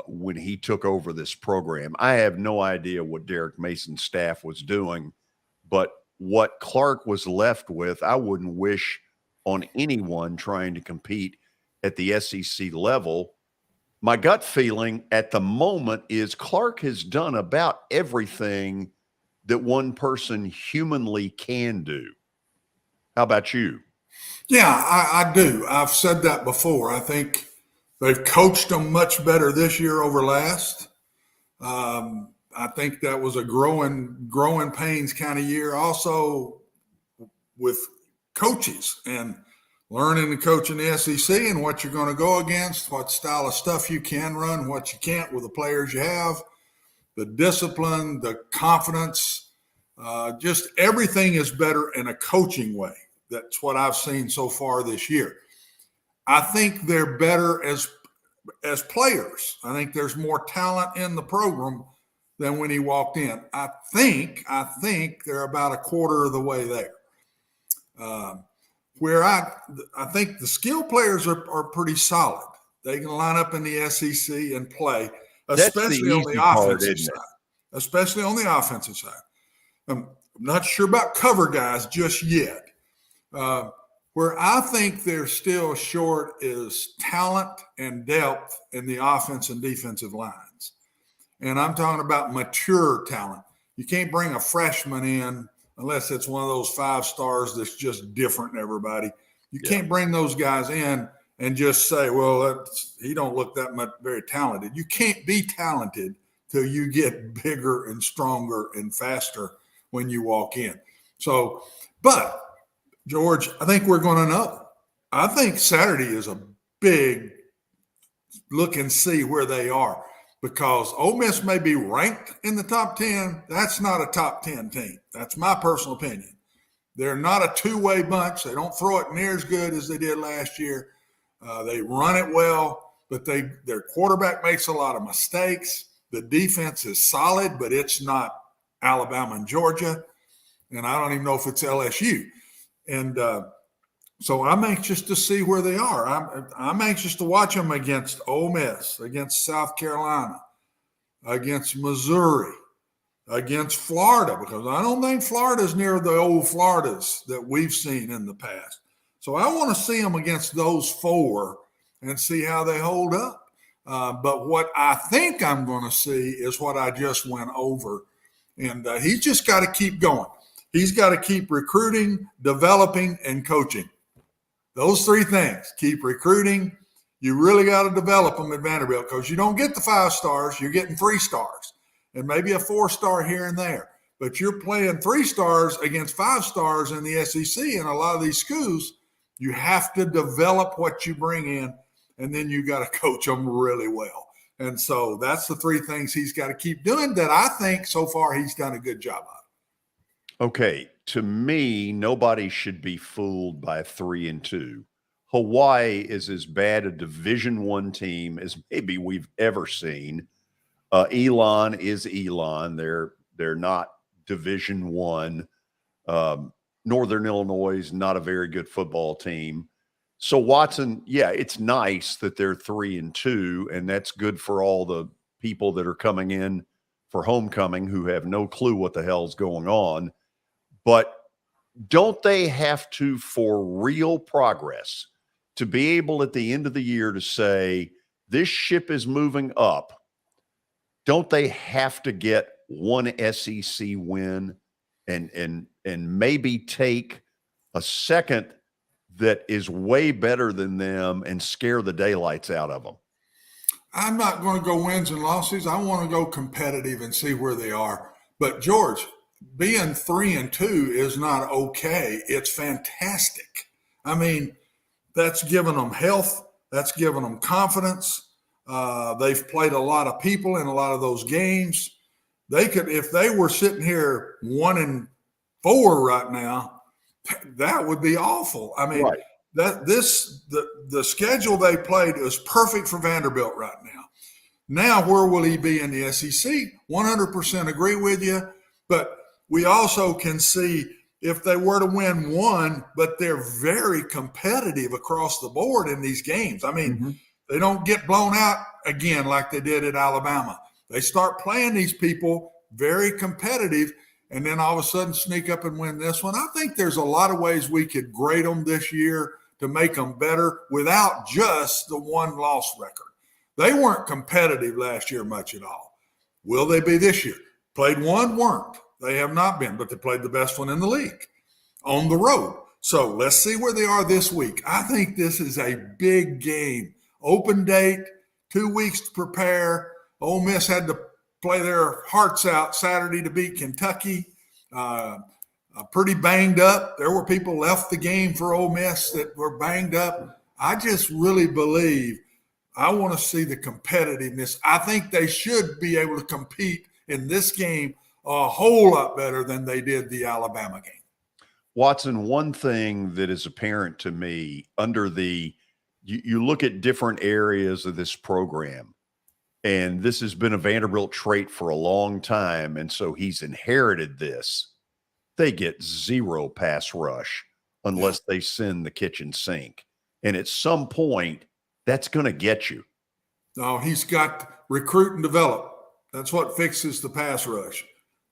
when he took over this program. I have no idea what Derek Mason's staff was doing, but what Clark was left with, I wouldn't wish on anyone trying to compete at the SEC level. My gut feeling at the moment is Clark has done about everything that one person humanly can do. How about you? Yeah, I do. I've said that before. I think they've coached them much better this year over last. I think that was a growing pains kind of year. Also with coaches and learning to coach in the SEC and what you're going to go against, what style of stuff you can run, what you can't with the players you have, the discipline, the confidence, just everything is better in a coaching way. That's what I've seen so far this year. I think they're better as players. I think there's more talent in the program than when he walked in. I think they're about a quarter of the way there. Where I think the skill players are pretty solid. They can line up in the SEC and play, especially on the offensive side. Especially on the offensive side. I'm not sure about cover guys just yet. Where I think they're still short is talent and depth in the offense and defensive lines. And I'm talking about mature talent. You can't bring a freshman in unless it's one of those 5 stars that's just different than everybody. You can't bring those guys in and just say, well, he don't look that much very talented. You can't be talented till you get bigger and stronger and faster when you walk in. So, but George, I think we're going to know. I think Saturday is a big look and see where they are, because Ole Miss may be ranked in the top 10. That's not a top 10 team. That's my personal opinion. They're not a two-way bunch. They don't throw it near as good as they did last year. They run it well, but their quarterback makes a lot of mistakes. The defense is solid, but it's not Alabama and Georgia. And I don't even know if it's LSU. And so I'm anxious to see where they are. I'm anxious to watch them against Ole Miss, against South Carolina, against Missouri, against Florida, because I don't think Florida's near the old Floridas that we've seen in the past. So I want to see them against those 4 and see how they hold up. But what I think I'm going to see is what I just went over. And he's just got to keep going. He's got to keep recruiting, developing, and coaching. Those 3 things. Keep recruiting. You really got to develop them at Vanderbilt, because you don't get the 5 stars. You're getting 3 stars and maybe a 4-star here and there. But you're playing 3 stars against 5 stars in the SEC and a lot of these schools. You have to develop what you bring in, and then you got to coach them really well. And so that's the 3 things he's got to keep doing that I think so far he's done a good job of. Okay, to me, nobody should be fooled by 3-2. Hawaii is as bad a Division I team as maybe we've ever seen. Elon is Elon. They're not Division I. Northern Illinois is not a very good football team. So Watson, yeah, it's nice that they're 3-2, and that's good for all the people that are coming in for homecoming who have no clue what the hell's going on. But don't they have to, for real progress, to be able at the end of the year to say, this ship is moving up, don't they have to get one SEC win and maybe take a second that is way better than them and scare the daylights out of them? I'm not going to go wins and losses. I want to go competitive and see where they are. But George, being 3-2 is not okay. It's fantastic. I mean, that's given them health. That's given them confidence. They've played a lot of people in a lot of those games. They could, if they were sitting here 1-4 right now, that would be awful. I mean, right. The schedule they played is perfect for Vanderbilt right now. Now, where will he be in the SEC? 100% agree with you. But we also can see if they were to win one, but they're very competitive across the board in these games. I mean, they don't get blown out again like they did at Alabama. They start playing these people very competitive, and then all of a sudden sneak up and win this one. I think there's a lot of ways we could grade them this year to make them better without just the one-loss record. They weren't competitive last year much at all. Will they be this year? Played one, weren't. They have not been, but they played the best one in the league on the road. So let's see where they are this week. I think this is a big game. Open date, 2 weeks to prepare. Ole Miss had to play their hearts out Saturday to beat Kentucky. Pretty banged up. There were people left the game for Ole Miss that were banged up. I just really believe I want to see the competitiveness. I think they should be able to compete in this game a whole lot better than they did the Alabama game. Watson, one thing that is apparent to me under you look at different areas of this program, and this has been a Vanderbilt trait for a long time, and so he's inherited this. They get zero pass rush unless they send the kitchen sink. And at some point, that's going to get you. No, he's got recruit and develop. That's what fixes the pass rush.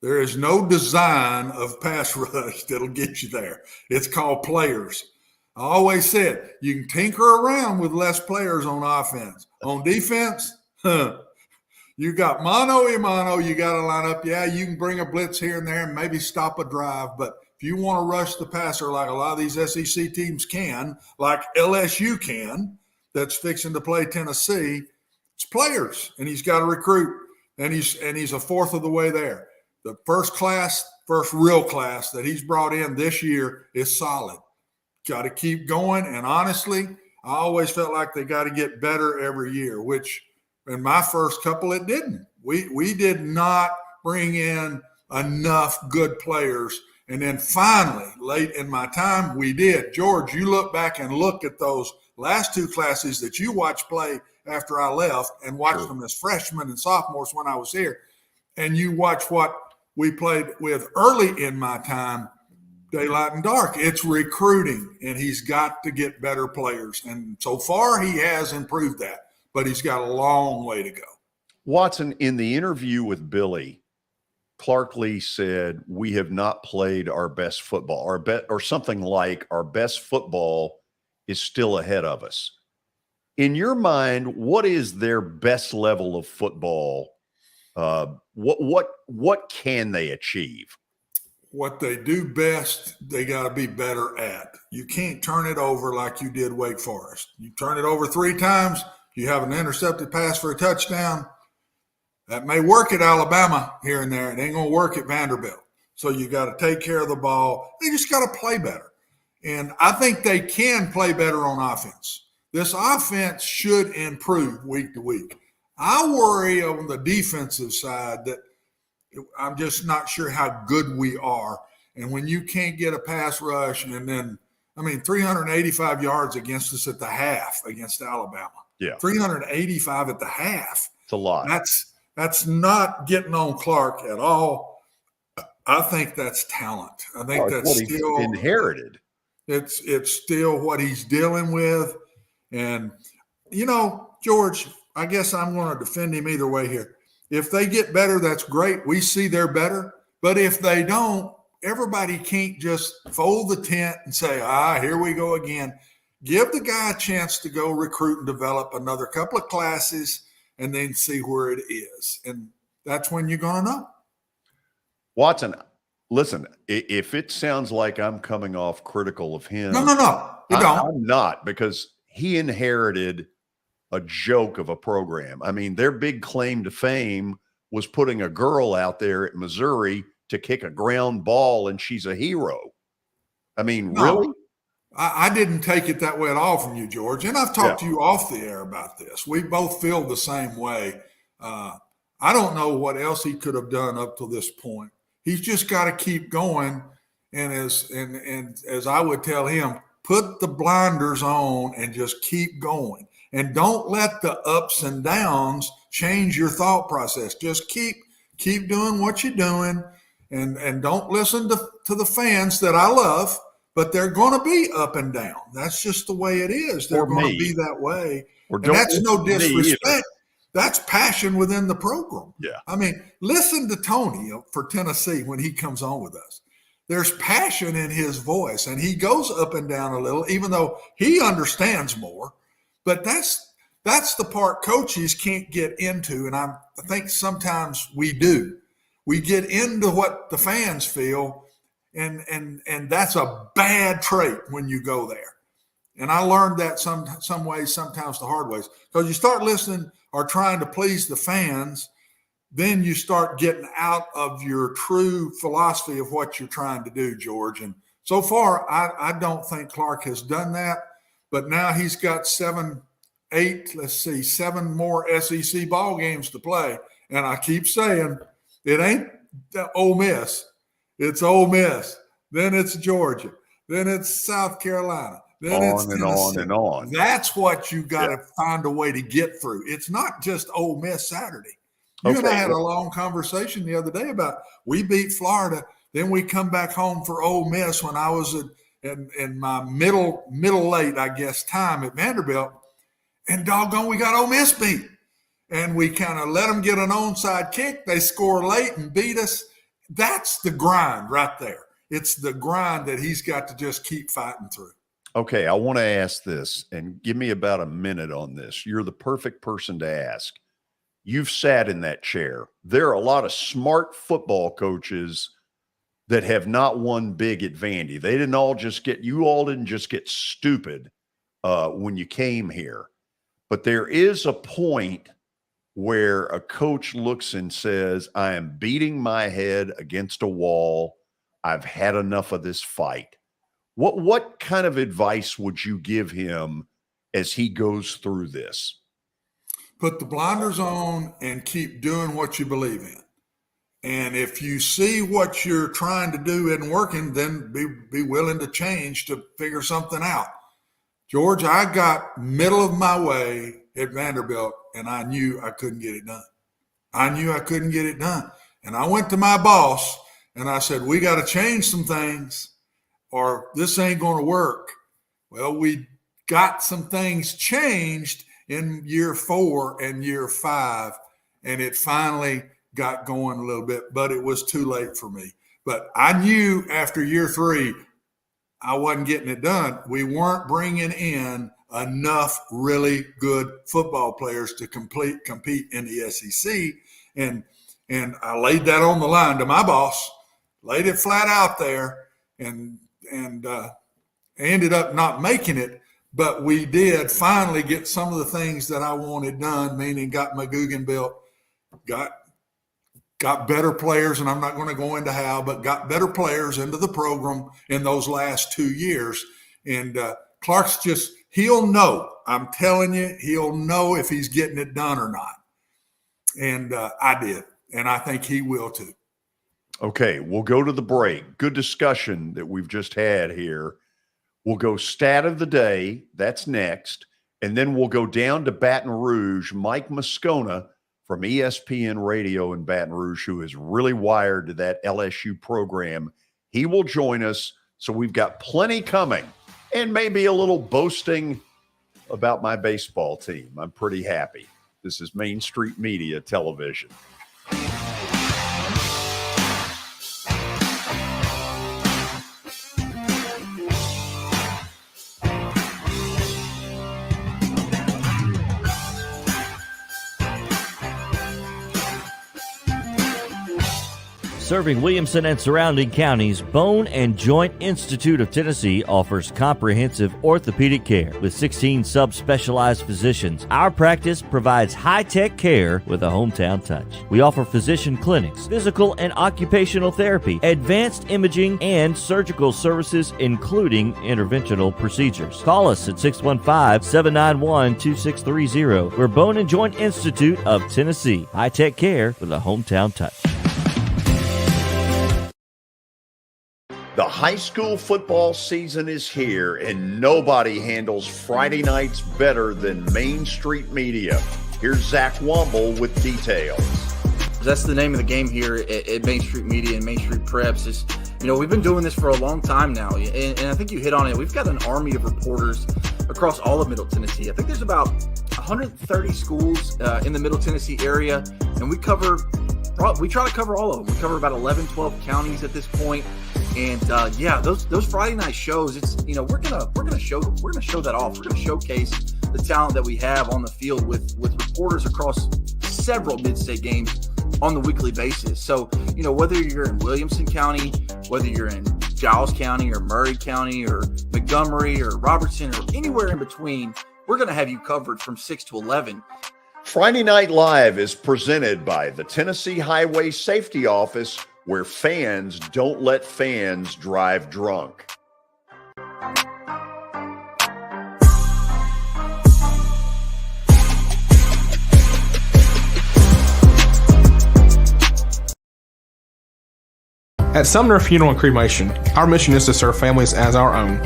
There is no design of pass rush that'll get you there. It's called players. I always said you can tinker around with less players on offense. On defense, you got mano a mano, you got to line up. Yeah, you can bring a blitz here and there and maybe stop a drive. But if you want to rush the passer like a lot of these SEC teams can, like LSU can, that's fixing to play Tennessee, it's players. And he's got to recruit. And he's a fourth of the way there. The first real class that he's brought in this year is solid. Got to keep going. And honestly, I always felt like they got to get better every year, which in my first couple, it didn't. We did not bring in enough good players. And then finally, late in my time, we did. George, you look back and look at those last two classes that you watched play after I left and watched them as freshmen and sophomores when I was here. And you watch what we played with early in my time, daylight and dark. It's recruiting, and he's got to get better players. And so far, he has improved that, but he's got a long way to go. Watson, in the interview with Billy, Clark Lee said, we have not played our best football, or something like our best football is still ahead of us. In your mind, what is their best level of football? What can they achieve? What they do best, they got to be better at. You can't turn it over like you did Wake Forest. You turn it over 3 times, you have an intercepted pass for a touchdown. That may work at Alabama here and there. It ain't going to work at Vanderbilt. So you got to take care of the ball. They just got to play better. And I think they can play better on offense. This offense should improve week to week. I worry on the defensive side that I'm just not sure how good we are. And when you can't get a pass rush, and then, 385 yards against us at the half against Alabama. Yeah. 385 at the half. It's a lot. That's not getting on Clark at all. I think that's talent. I think that's what still he's inherited. It's still what he's dealing with. And, George, I guess I'm going to defend him either way here. If they get better, that's great. We see they're better. But if they don't, everybody can't just fold the tent and say, here we go again. Give the guy a chance to go recruit and develop another couple of classes and then see where it is. And that's when you're going to know. Watson, listen, if it sounds like I'm coming off critical of him. No. You don't. I'm not, because he inherited a joke of a program. Their big claim to fame was putting a girl out there at Missouri to kick a ground ball, and she's a hero. Really? I didn't take it that way at all from you, George. And I've talked to you off the air about this. We both feel the same way. I don't know what else he could have done up to this point. He's just got to keep going. And as I would tell him, put the blinders on and just keep going. And don't let the ups and downs change your thought process. Just keep doing what you're doing, and don't listen to the fans that I love, but they're going to be up and down. That's just the way it is. They're going to be that way. And that's no disrespect. That's passion within the program. Yeah. Listen to Tony for Tennessee when he comes on with us. There's passion in his voice, and he goes up and down a little, even though he understands more. But that's the part coaches can't get into, and I think sometimes we do. We get into what the fans feel, And that's a bad trait when you go there. And I learned that some ways, sometimes the hard ways. Because you start listening or trying to please the fans, then you start getting out of your true philosophy of what you're trying to do, George. And so far, I don't think Clark has done that. But now he's got 7 more SEC ball games to play. And I keep saying, it ain't Ole Miss. It's Ole Miss. Then it's Georgia. Then it's South Carolina. Then it's Tennessee. On and on. That's what you got to find a way to get through. It's not just Ole Miss Saturday. You and I had a long conversation the other day about we beat Florida, then we come back home for Ole Miss when I was in my middle late, I guess, time at Vanderbilt, and doggone, we got Ole Miss beat. And we kind of let them get an onside kick. They score late and beat us. That's the grind right there. It's the grind that he's got to just keep fighting through. Okay, I want to ask this, and give me about a minute on this. You're the perfect person to ask. You've sat in that chair. There are a lot of smart football coaches that have not won big at Vandy. You all didn't just get stupid when you came here. But there is a point where a coach looks and says, I am beating my head against a wall. I've had enough of this fight. What kind of advice would you give him as he goes through this? Put the blinders on and keep doing what you believe in. And if you see what you're trying to do isn't working, then be willing to change to figure something out. George, I got middle of my way at Vanderbilt, and I knew I couldn't get it done. And I went to my boss, and I said, we got to change some things, or this ain't going to work. Well, we got some things changed in year 4 and year 5, and it finally got going a little bit, but it was too late for me. But I knew after year 3, I wasn't getting it done. We weren't bringing in enough really good football players to compete in the SEC. And I laid that on the line to my boss, laid it flat out there, and ended up not making it. But we did finally get some of the things that I wanted done, meaning got McGugan built, got better players, and I'm not going to go into how, but got better players into the program in those last 2 years. And Clark's he'll know. I'm telling you, he'll know if he's getting it done or not. And I did, and I think he will too. Okay, we'll go to the break. Good discussion that we've just had here. We'll go stat of the day. That's next. And then we'll go down to Baton Rouge. Mike Moscona from ESPN Radio in Baton Rouge, who is really wired to that LSU program. He will join us. So we've got plenty coming, and maybe a little boasting about my baseball team. I'm pretty happy. This is Main Street Media Television. Serving Williamson and surrounding counties, Bone and Joint Institute of Tennessee offers comprehensive orthopedic care with 16 subspecialized physicians. Our practice provides high-tech care with a hometown touch. We offer physician clinics, physical and occupational therapy, advanced imaging, and surgical services, including interventional procedures. Call us at 615-791-2630. We're Bone and Joint Institute of Tennessee. High-tech care with a hometown touch. The high school football season is here, and nobody handles Friday nights better than Main Street Media. Here's Zach Womble with details. That's the name of the game here at Main Street Media and Main Street Preps. Is, we've been doing this for a long time now, and I think you hit on it. We've got an army of reporters across all of Middle Tennessee. I think there's about 130 schools in the Middle Tennessee area, and we try to cover all of them. We cover about 11, 12 counties at this point. And those Friday night shows, it's we're gonna show that off. We're gonna showcase the talent that we have on the field with reporters across several mid-state games on the weekly basis. So whether you're in Williamson County, whether you're in Giles County or Murray County or Montgomery or Robertson or anywhere in between, we're going to have you covered from 6 to 11. Friday Night Live is presented by the Tennessee Highway Safety Office, where fans don't let fans drive drunk. At Sumner Funeral and Cremation, our mission is to serve families as our own,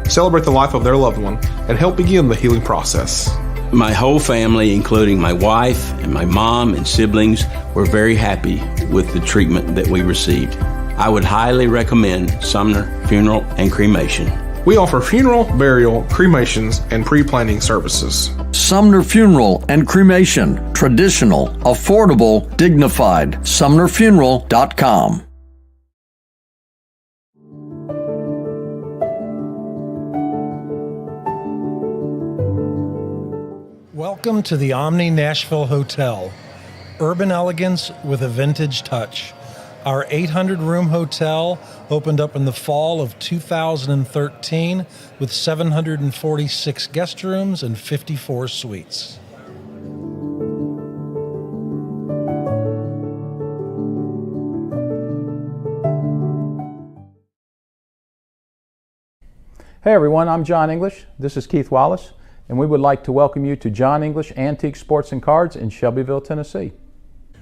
celebrate the life of their loved one, and help begin the healing process. My whole family, including my wife and my mom and siblings, were very happy with the treatment that we received. I would highly recommend Sumner Funeral and Cremation. We offer funeral, burial, cremations, and pre-planning services. Sumner Funeral and Cremation. Traditional, affordable, dignified. SumnerFuneral.com. Welcome to the Omni Nashville Hotel. Urban elegance with a vintage touch. Our 800-room hotel opened up in the fall of 2013 with 746 guest rooms and 54 suites. Hey everyone, I'm John English. This is Keith Wallace, and we would like to welcome you to John English Antique Sports and Cards in Shelbyville, Tennessee.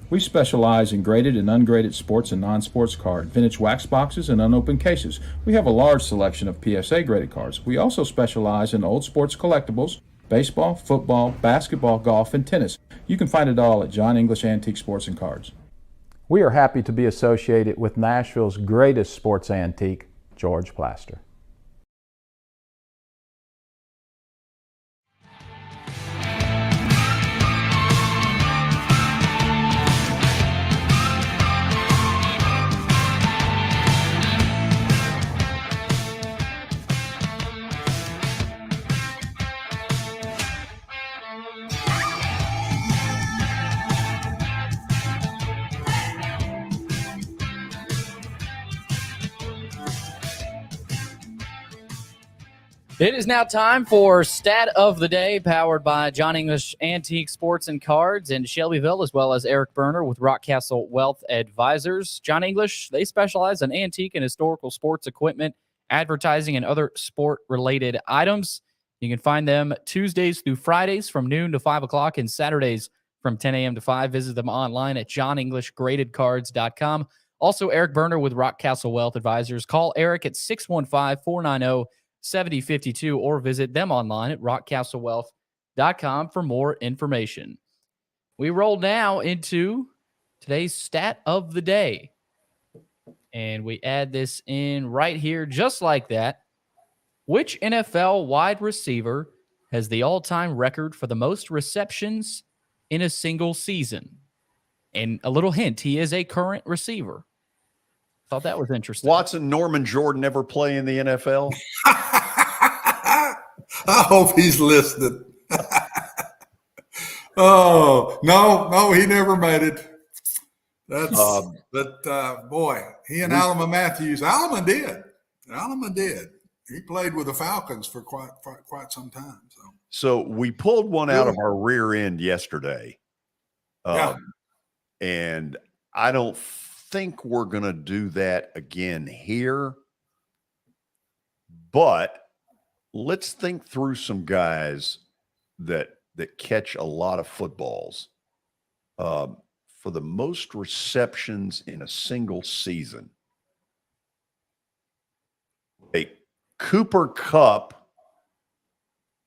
We specialize in graded and ungraded sports and non-sports cards, vintage wax boxes, and unopened cases. We have a large selection of PSA graded cards. We also specialize in old sports collectibles, baseball, football, basketball, golf, and tennis. You can find it all at John English Antique Sports and Cards. We are happy to be associated with Nashville's greatest sports antique, George Plaster. It is now time for Stat of the Day, powered by John English Antique Sports and Cards in Shelbyville, as well as Eric Berner with Rockcastle Wealth Advisors. John English, they specialize in antique and historical sports equipment, advertising, and other sport-related items. You can find them Tuesdays through Fridays from noon to 5 o'clock and Saturdays from 10 a.m. to 5. Visit them online at johnenglishgradedcards.com. Also, Eric Berner with Rockcastle Wealth Advisors. Call Eric at 615-490-7052 or visit them online at rockcastlewealth.com for more information. We roll now into today's Stat of the Day. And we add this in right here, just like that. Which NFL wide receiver has the all-time record for the most receptions in a single season? And a little hint, he is a current receiver. Thought that was interesting. Watson, Norman Jordan ever play in the NFL? I hope he's listening. Oh, no, he never made it. That's boy, he and Alama Matthews. Alama did. He played with the Falcons for quite some time. So we pulled one out of our rear end yesterday. And I don't think we're going to do that again here. But let's think through some guys that catch a lot of footballs. For the most receptions in a single season. Cooper Kupp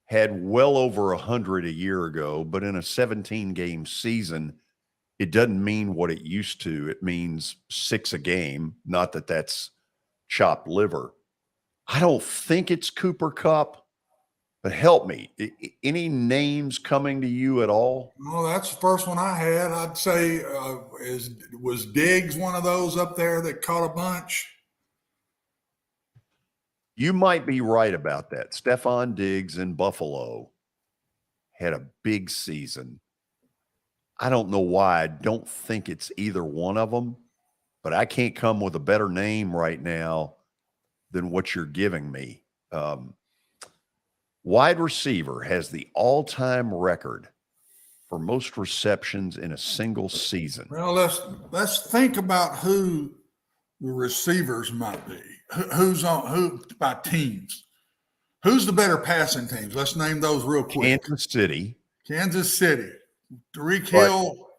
had well over 100 a year ago, but in a 17-game season, it doesn't mean what it used to. It means 6 a game. Not that that's chopped liver. I don't think it's Cooper Kupp, but help me. Any names coming to you at all? Well, that's the first one I had. I'd say was Diggs one of those up there that caught a bunch? You might be right about that. Stephon Diggs in Buffalo had a big season. I don't know why. I don't think it's either one of them, but I can't come with a better name right now than what you're giving me. Wide receiver has the all-time record for most receptions in a single season. Well, let's think about who the receivers might be. Who by teams? Who's the better passing teams? Let's name those real quick. Kansas City. Tyreek Hill.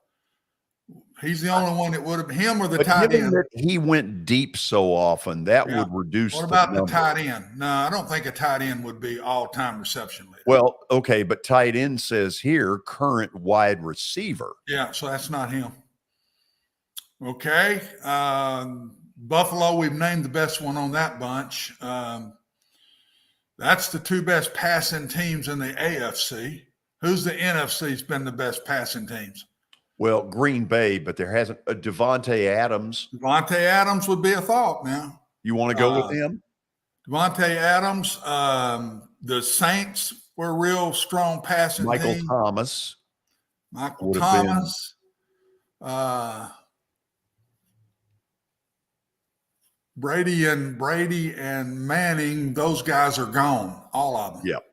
He's the only one that would have him or the tight end. That he went deep so often that would reduce. What about the tight end? No, I don't think a tight end would be all-time reception leader. Well, okay, but tight end says here current wide receiver. Yeah, so that's not him. Okay, Buffalo. We've named the best one on that bunch. That's the two best passing teams in the AFC. Who's the NFC's been the best passing teams? Well, Green Bay, but there hasn't Devontae Adams. Devontae Adams would be a thought now. You want to go with him? Devontae Adams. The Saints were real strong passing Michael team. Thomas. Michael Thomas. Brady and Manning, those guys are gone. All of them. Yep.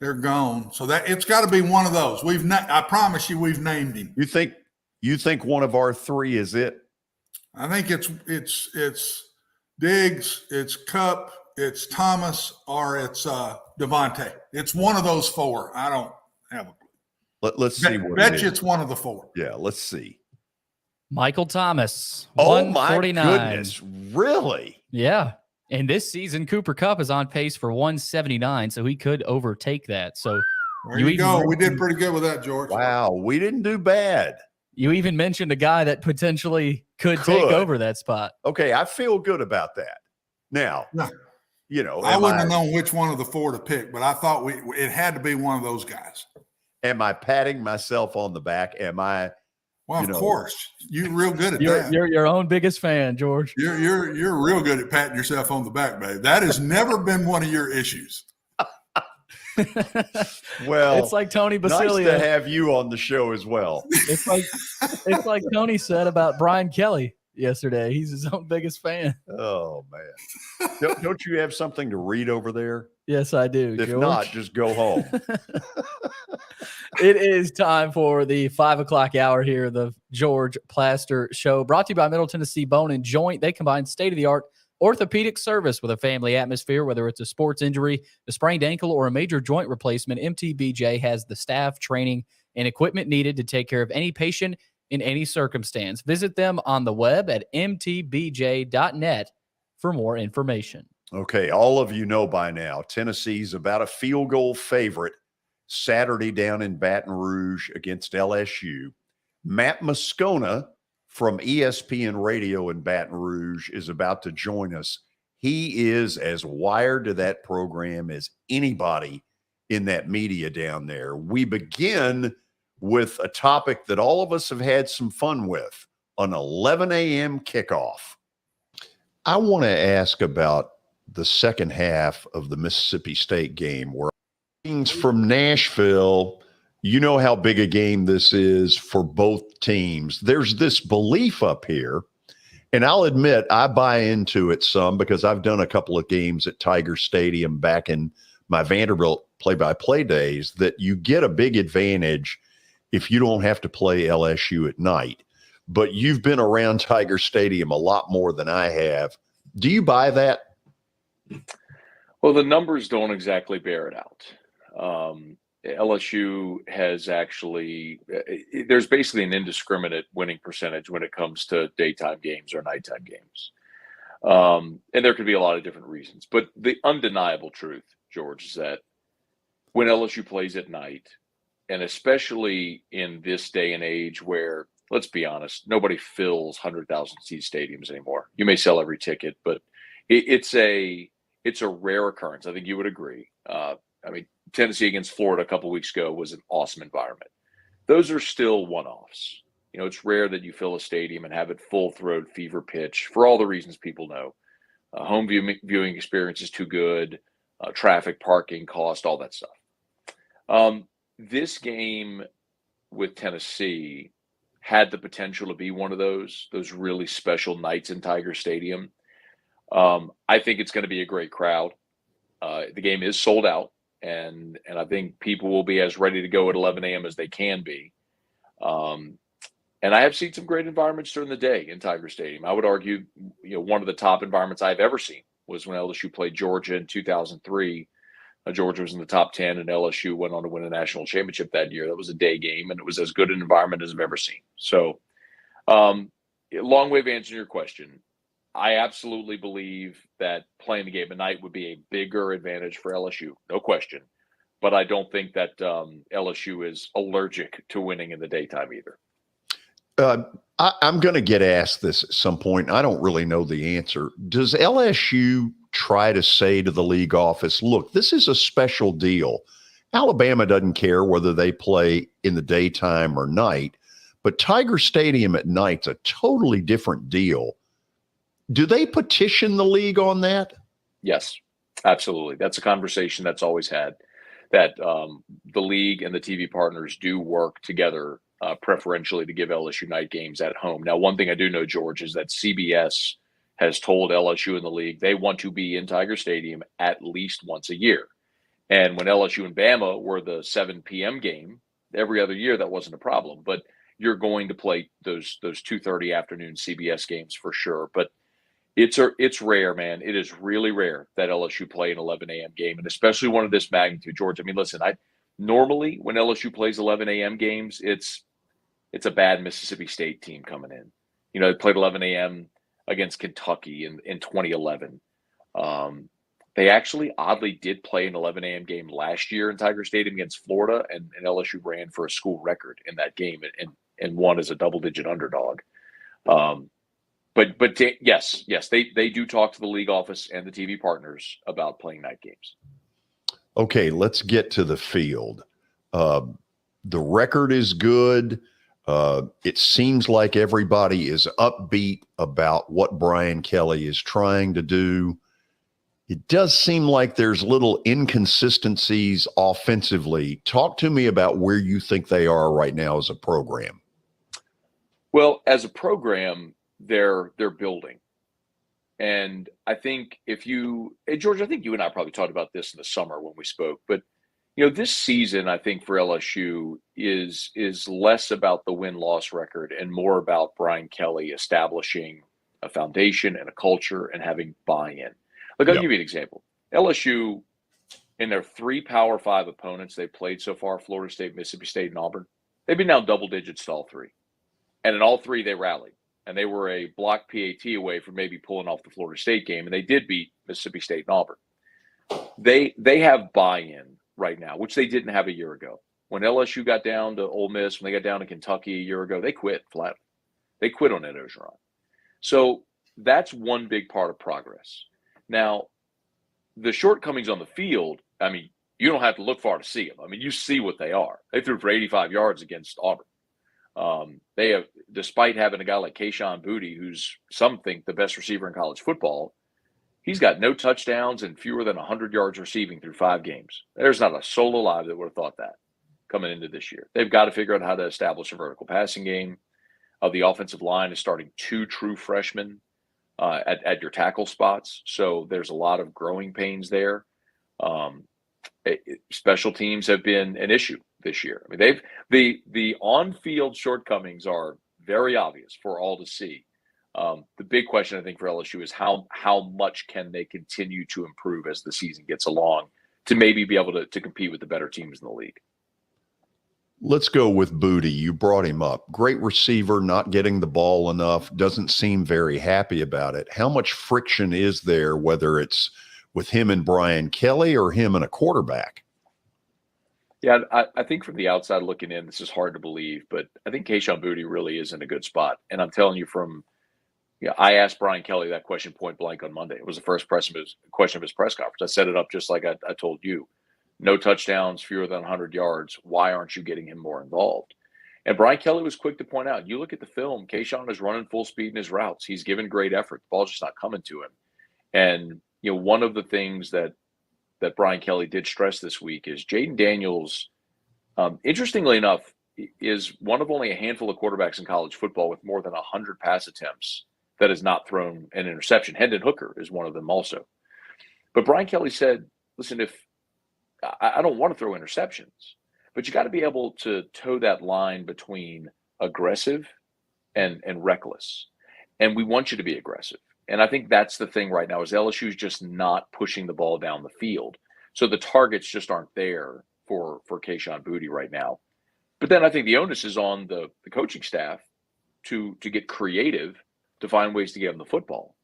They're gone. So that it's got to be one of those. I promise you, we've named him. You think one of our three is it? I think it's Diggs, it's Kupp, it's Thomas, or it's Devontae. It's one of those four. I don't have a clue. Let's see. Bet you it's one of the four. Yeah, let's see. Michael Thomas. Oh my goodness! Really? Yeah. And this season, Cooper Kupp is on pace for 179, so he could overtake that. So there you go. We did pretty good with that, George. Wow, we didn't do bad. You even mentioned a guy that potentially could take over that spot. Okay, I feel good about that. Now, I wouldn't have known which one of the four to pick, but I thought it had to be one of those guys. Am I patting myself on the back? Am I? Well, of course, you're real good at that. You're your own biggest fan, George. You're real good at patting yourself on the back, babe. That has never been one of your issues. Well, it's like Tony Basilia. Nice to have you on the show as well. It's like Tony said about Brian Kelly yesterday. He's his own biggest fan. Oh man, don't you have something to read over there? Yes, I do. If George. not, just go home. It is time for the 5 o'clock hour here, the George Plaster Show, brought to you by Middle Tennessee Bone and Joint. They combine state-of-the-art orthopedic service with a family atmosphere. Whether it's a sports injury, a sprained ankle, or a major joint replacement, MTBJ has the staff, training, and equipment needed to take care of any patient in any circumstance. Visit them on the web at mtbj.net for more information. Okay, all of you know by now, Tennessee's about a field goal favorite Saturday down in Baton Rouge against LSU. Matt Moscona from ESPN Radio in Baton Rouge is about to join us. He is as wired to that program as anybody in that media down there. We begin with a topic that all of us have had some fun with, an 11 a.m. kickoff. I want to ask about the second half of the Mississippi State game where from Nashville, you know how big a game this is for both teams. There's this belief up here, and I'll admit I buy into it some because I've done a couple of games at Tiger Stadium back in my Vanderbilt play-by-play days, that you get a big advantage if you don't have to play LSU at night. But you've been around Tiger Stadium a lot more than I have. Do you buy that? Well, the numbers don't exactly bear it out. LSU has actually, there's basically an indiscriminate winning percentage when it comes to daytime games or nighttime games. And there could be a lot of different reasons. But the undeniable truth, George, is that when LSU plays at night, and especially in this day and age where, let's be honest, nobody fills 100,000 seat stadiums anymore. You may sell every ticket, but it's a rare occurrence. I think you would agree. Tennessee against Florida a couple weeks ago was an awesome environment. Those are still one-offs. It's rare that you fill a stadium and have it full-throat, fever pitch for all the reasons people know. Home viewing experience is too good, traffic, parking, cost, all that stuff. This game with Tennessee had the potential to be one of those really special nights in Tiger Stadium. I think it's going to be a great crowd. The game is sold out, and I think people will be as ready to go at 11 a.m. as they can be. And I have seen some great environments during the day in Tiger Stadium. I would argue, one of the top environments I've ever seen was when LSU played Georgia in 2003. Georgia was in the top 10, and LSU went on to win a national championship that year. That was a day game, and it was as good an environment as I've ever seen. So, long way of answering your question. I absolutely believe that playing the game at night would be a bigger advantage for LSU, no question. But I don't think that LSU is allergic to winning in the daytime either. I'm going to get asked this at some point. I don't really know the answer. Does LSU try to say to the league office, look, this is a special deal. Alabama doesn't care whether they play in the daytime or night, but Tiger Stadium at night's a totally different deal. Do they petition the league on that? Yes, absolutely. That's a conversation that's always had, that the league and the TV partners do work together preferentially to give LSU night games at home. Now, one thing I do know, George, is that CBS has told LSU and the league they want to be in Tiger Stadium at least once a year. And when LSU and Bama were the 7 p.m. game, every other year that wasn't a problem. But you're going to play those 2:30 afternoon CBS games for sure. But it's rare, man. It is really rare that LSU play an 11 a.m. game, and especially one of this magnitude, George. I mean, listen, normally when LSU plays 11 a.m. games, it's a bad Mississippi State team coming in. They played 11 a.m. against Kentucky in 2011. They actually oddly did play an 11 a.m. game last year in Tiger Stadium against Florida, and LSU ran for a school record in that game and won as a double-digit underdog. But yes, they do talk to the league office and the TV partners about playing night games. Okay, let's get to the field. The record is good. It seems like everybody is upbeat about what Brian Kelly is trying to do. It does seem like there's little inconsistencies offensively. Talk to me about where you think they are right now as a program. Well, as a program, they're building. And I think George, I think you and I probably talked about this in the summer when we spoke, but this season, I think for LSU is less about the win-loss record and more about Brian Kelly establishing a foundation and a culture and having buy-in. Look, I'll give you an example. LSU, in their 3 Power 5 opponents they've played so far, Florida State, Mississippi State, and Auburn, they've been down double digits to all 3. And in all 3, they rallied. And they were a block PAT away from maybe pulling off the Florida State game, and they did beat Mississippi State and Auburn. They have buy-in right now, which they didn't have a year ago. When LSU got down to Ole Miss, when they got down to Kentucky a year ago, they quit flat. They quit on Ed Orgeron. So that's one big part of progress. Now, the shortcomings on the field, I mean, you don't have to look far to see them. I mean, you see what they are. They threw for 85 yards against Auburn. They have, despite having a guy like Kayshon Boutte, who's some think the best receiver in college football, he's got no touchdowns and fewer than 100 yards receiving through 5 games. There's not a soul alive that would have thought that coming into this year. They've got to figure out how to establish a vertical passing game. The offensive line is starting 2 true freshmen at your tackle spots. So there's a lot of growing pains there. Special teams have been an issue this year. I mean, the on-field shortcomings are very obvious for all to see. The big question, I think, for LSU is how much can they continue to improve as the season gets along to maybe be able to compete with the better teams in the league. Let's go with Boutte. You brought him up. Great receiver, not getting the ball enough, doesn't seem very happy about it. How much friction is there, whether it's with him and Brian Kelly or him and a quarterback? Yeah, I think from the outside looking in, this is hard to believe, but I think Kayshon Boutte really is in a good spot. And I'm telling you I asked Brian Kelly that question point blank on Monday. It was the first question of his press conference. I set it up just like I told you. No touchdowns, fewer than 100 yards. Why aren't you getting him more involved? And Brian Kelly was quick to point out, you look at the film, Kayshon is running full speed in his routes. He's given great effort. The ball's just not coming to him. And, one of the things that Brian Kelly did stress this week is Jaden Daniels, interestingly enough, is one of only a handful of quarterbacks in college football with more than 100 pass attempts that has not thrown an interception. Hendon Hooker is one of them also. But Brian Kelly said, listen, if I don't want to throw interceptions, but you got to be able to toe that line between aggressive and reckless. And we want you to be aggressive. And I think that's the thing right now is LSU's just not pushing the ball down the field. So the targets just aren't there for Kayshon Boutte right now. But then I think the onus is on the coaching staff to get creative to find ways to get them the football,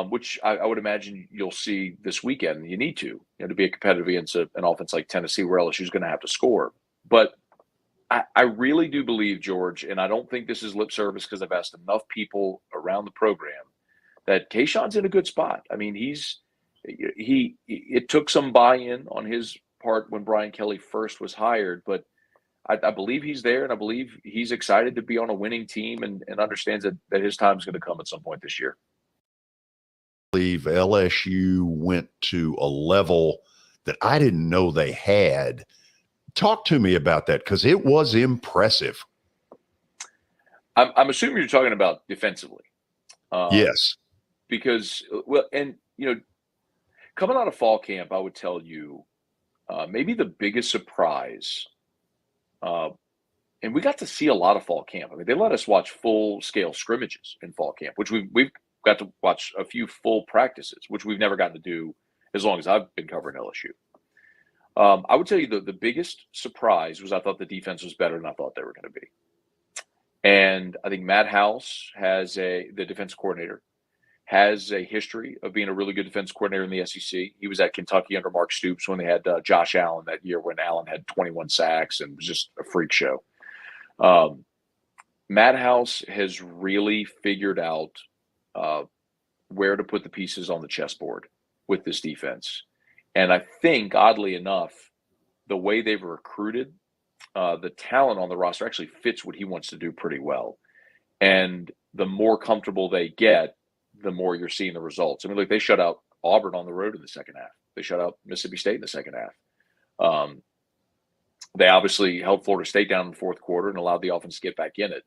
which I would imagine you'll see this weekend. You need to be a competitive against an offense like Tennessee where LSU's going to have to score. But I really do believe, George, and I don't think this is lip service because I've asked enough people around the program, that Kayshon's in a good spot. I mean, it took some buy-in on his part when Brian Kelly first was hired, but I believe he's there, and I believe he's excited to be on a winning team and understands that his time is going to come at some point this year. I believe LSU went to a level that I didn't know they had. Talk to me about that, because it was impressive. I'm assuming you're talking about defensively. Yes. Because, coming out of fall camp, I would tell you maybe the biggest surprise, and we got to see a lot of fall camp. I mean, they let us watch full-scale scrimmages in fall camp, which we've got to watch a few full practices, which we've never gotten to do as long as I've been covering LSU. I would tell you the biggest surprise was I thought the defense was better than I thought they were going to be. And I think Matt House the defense coordinator, has a history of being a really good defense coordinator in the SEC. He was at Kentucky under Mark Stoops when they had Josh Allen that year, when Allen had 21 sacks and was just a freak show. Matt House has really figured out where to put the pieces on the chessboard with this defense. And I think, oddly enough, the way they've recruited, the talent on the roster actually fits what he wants to do pretty well. And the more comfortable they get, the more you're seeing the results. I mean, look, they shut out Auburn on the road in the second half. They shut out Mississippi State in the second half. They obviously held Florida State down in the fourth quarter and allowed the offense to get back in it.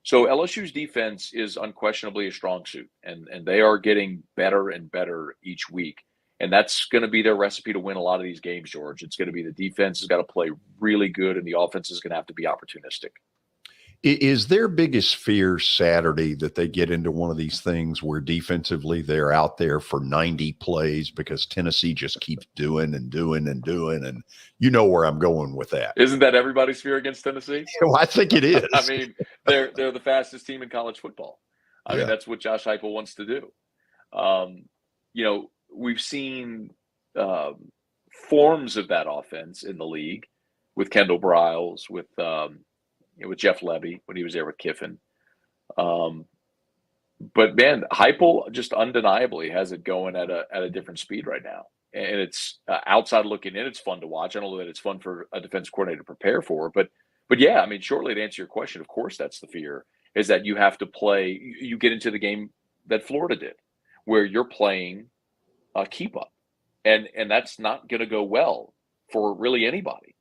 So LSU's defense is unquestionably a strong suit, and they are getting better and better each week. And that's going to be their recipe to win a lot of these games, George. It's going to be the defense has got to play really good, and the offense is going to have to be opportunistic. Is their biggest fear Saturday that they get into one of these things where defensively they're out there for 90 plays because Tennessee just keeps doing and doing and doing, and you know where I'm going with that? Isn't that everybody's fear against Tennessee? Well, I think it is. I mean, they're the fastest team in college football. I mean, that's what Josh Heupel wants to do. We've seen forms of that offense in the league with Kendall Briles, with Jeff Levy when he was there with Kiffin. But man, Heupel just undeniably has it going at a different speed right now. And it's outside looking in, it's fun to watch. I don't know that it's fun for a defense coordinator to prepare for, but yeah, I mean, shortly to answer your question, of course, that's the fear, is that you have to play, you get into the game that Florida did, where you're playing keep up. And that's not going to go well for really anybody.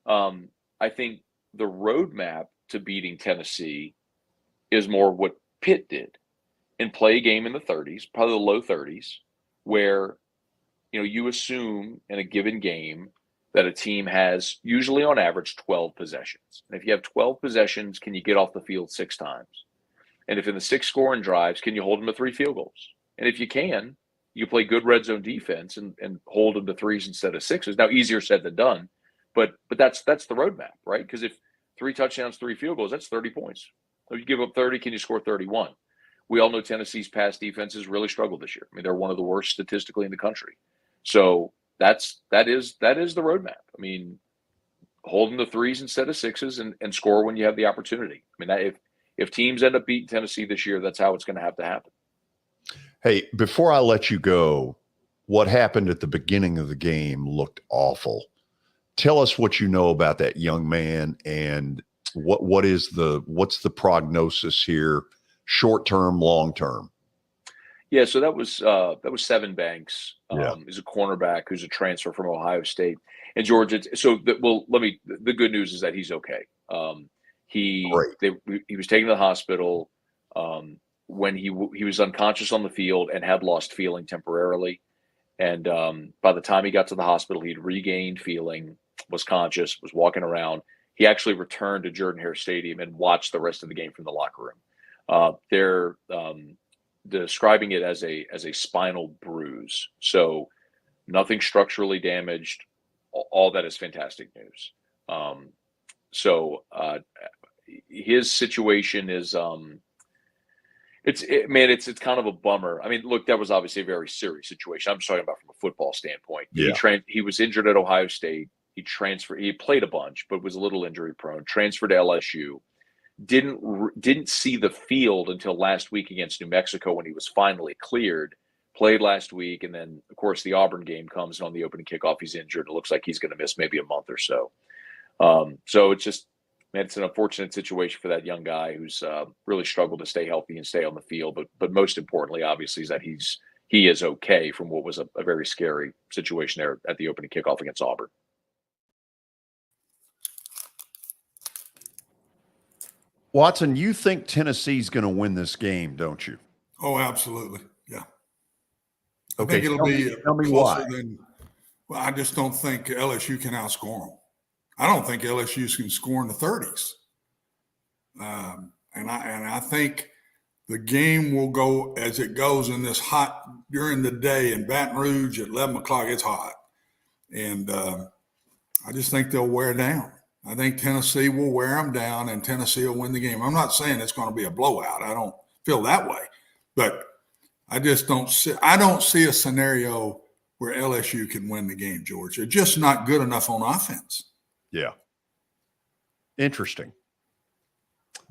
I think the roadmap to beating Tennessee is more what Pitt did, and play a game in the 30s, probably the low 30s, where you assume in a given game that a team has usually on average 12 possessions. And if you have 12 possessions, can you get off the field 6 times? And if in the 6 scoring drives, can you hold them to 3 field goals? And if you can, you play good red zone defense and hold them to 3s instead of 6s. Now, easier said than done, but that's the roadmap, right? Because if 3 touchdowns, 3 field goals, that's 30 points. If you give up 30, can you score 31? We all know Tennessee's pass defenses really struggled this year. I mean, they're one of the worst statistically in the country. So that is the roadmap. I mean, holding the 3s instead of 6s and score when you have the opportunity. I mean, if teams end up beating Tennessee this year, that's how it's going to have to happen. Hey, before I let you go, what happened at the beginning of the game looked awful. Tell us what you know about that young man, and what's the prognosis here, short term, long term? Yeah, so that was Seven Banks. He's a cornerback who's a transfer from Ohio State. And George, the good news is that he's okay. He was taken to the hospital. when he was unconscious on the field and had lost feeling temporarily. And by the time he got to the hospital, he'd regained feeling, was conscious, was walking around. He actually returned to Jordan-Hare Stadium and watched the rest of the game from the locker room. They're describing it as a spinal bruise. So nothing structurally damaged. All that is fantastic news. His situation is it's kind of a bummer. I mean, look, that was obviously a very serious situation. I'm just talking about from a football standpoint. Yeah. He was injured at Ohio State. He transferred. He played a bunch, but was a little injury prone. Transferred to LSU. Didn't see the field until last week against New Mexico when he was finally cleared. Played last week, and then of course the Auburn game comes, and on the opening kickoff he's injured. It looks like he's going to miss maybe a month or so. So it's just, man, it's an unfortunate situation for that young guy who's really struggled to stay healthy and stay on the field. But most importantly, obviously, is that he is okay from what was a very scary situation there at the opening kickoff against Auburn. Watson, you think Tennessee's going to win this game, don't you? Oh, absolutely. Yeah. Okay. I think it'll be tell me closer why. than. Well, I just don't think LSU can outscore them. I don't think LSU can score in the 30s. And I think the game will go as it goes in this hot during the day in Baton Rouge at 11 o'clock. It's hot. And I just think they'll wear down. I think Tennessee will wear them down and Tennessee will win the game. I'm not saying it's going to be a blowout. I don't feel that way. But I just don't see a scenario where LSU can win the game, George. They're just not good enough on offense. Yeah. Interesting.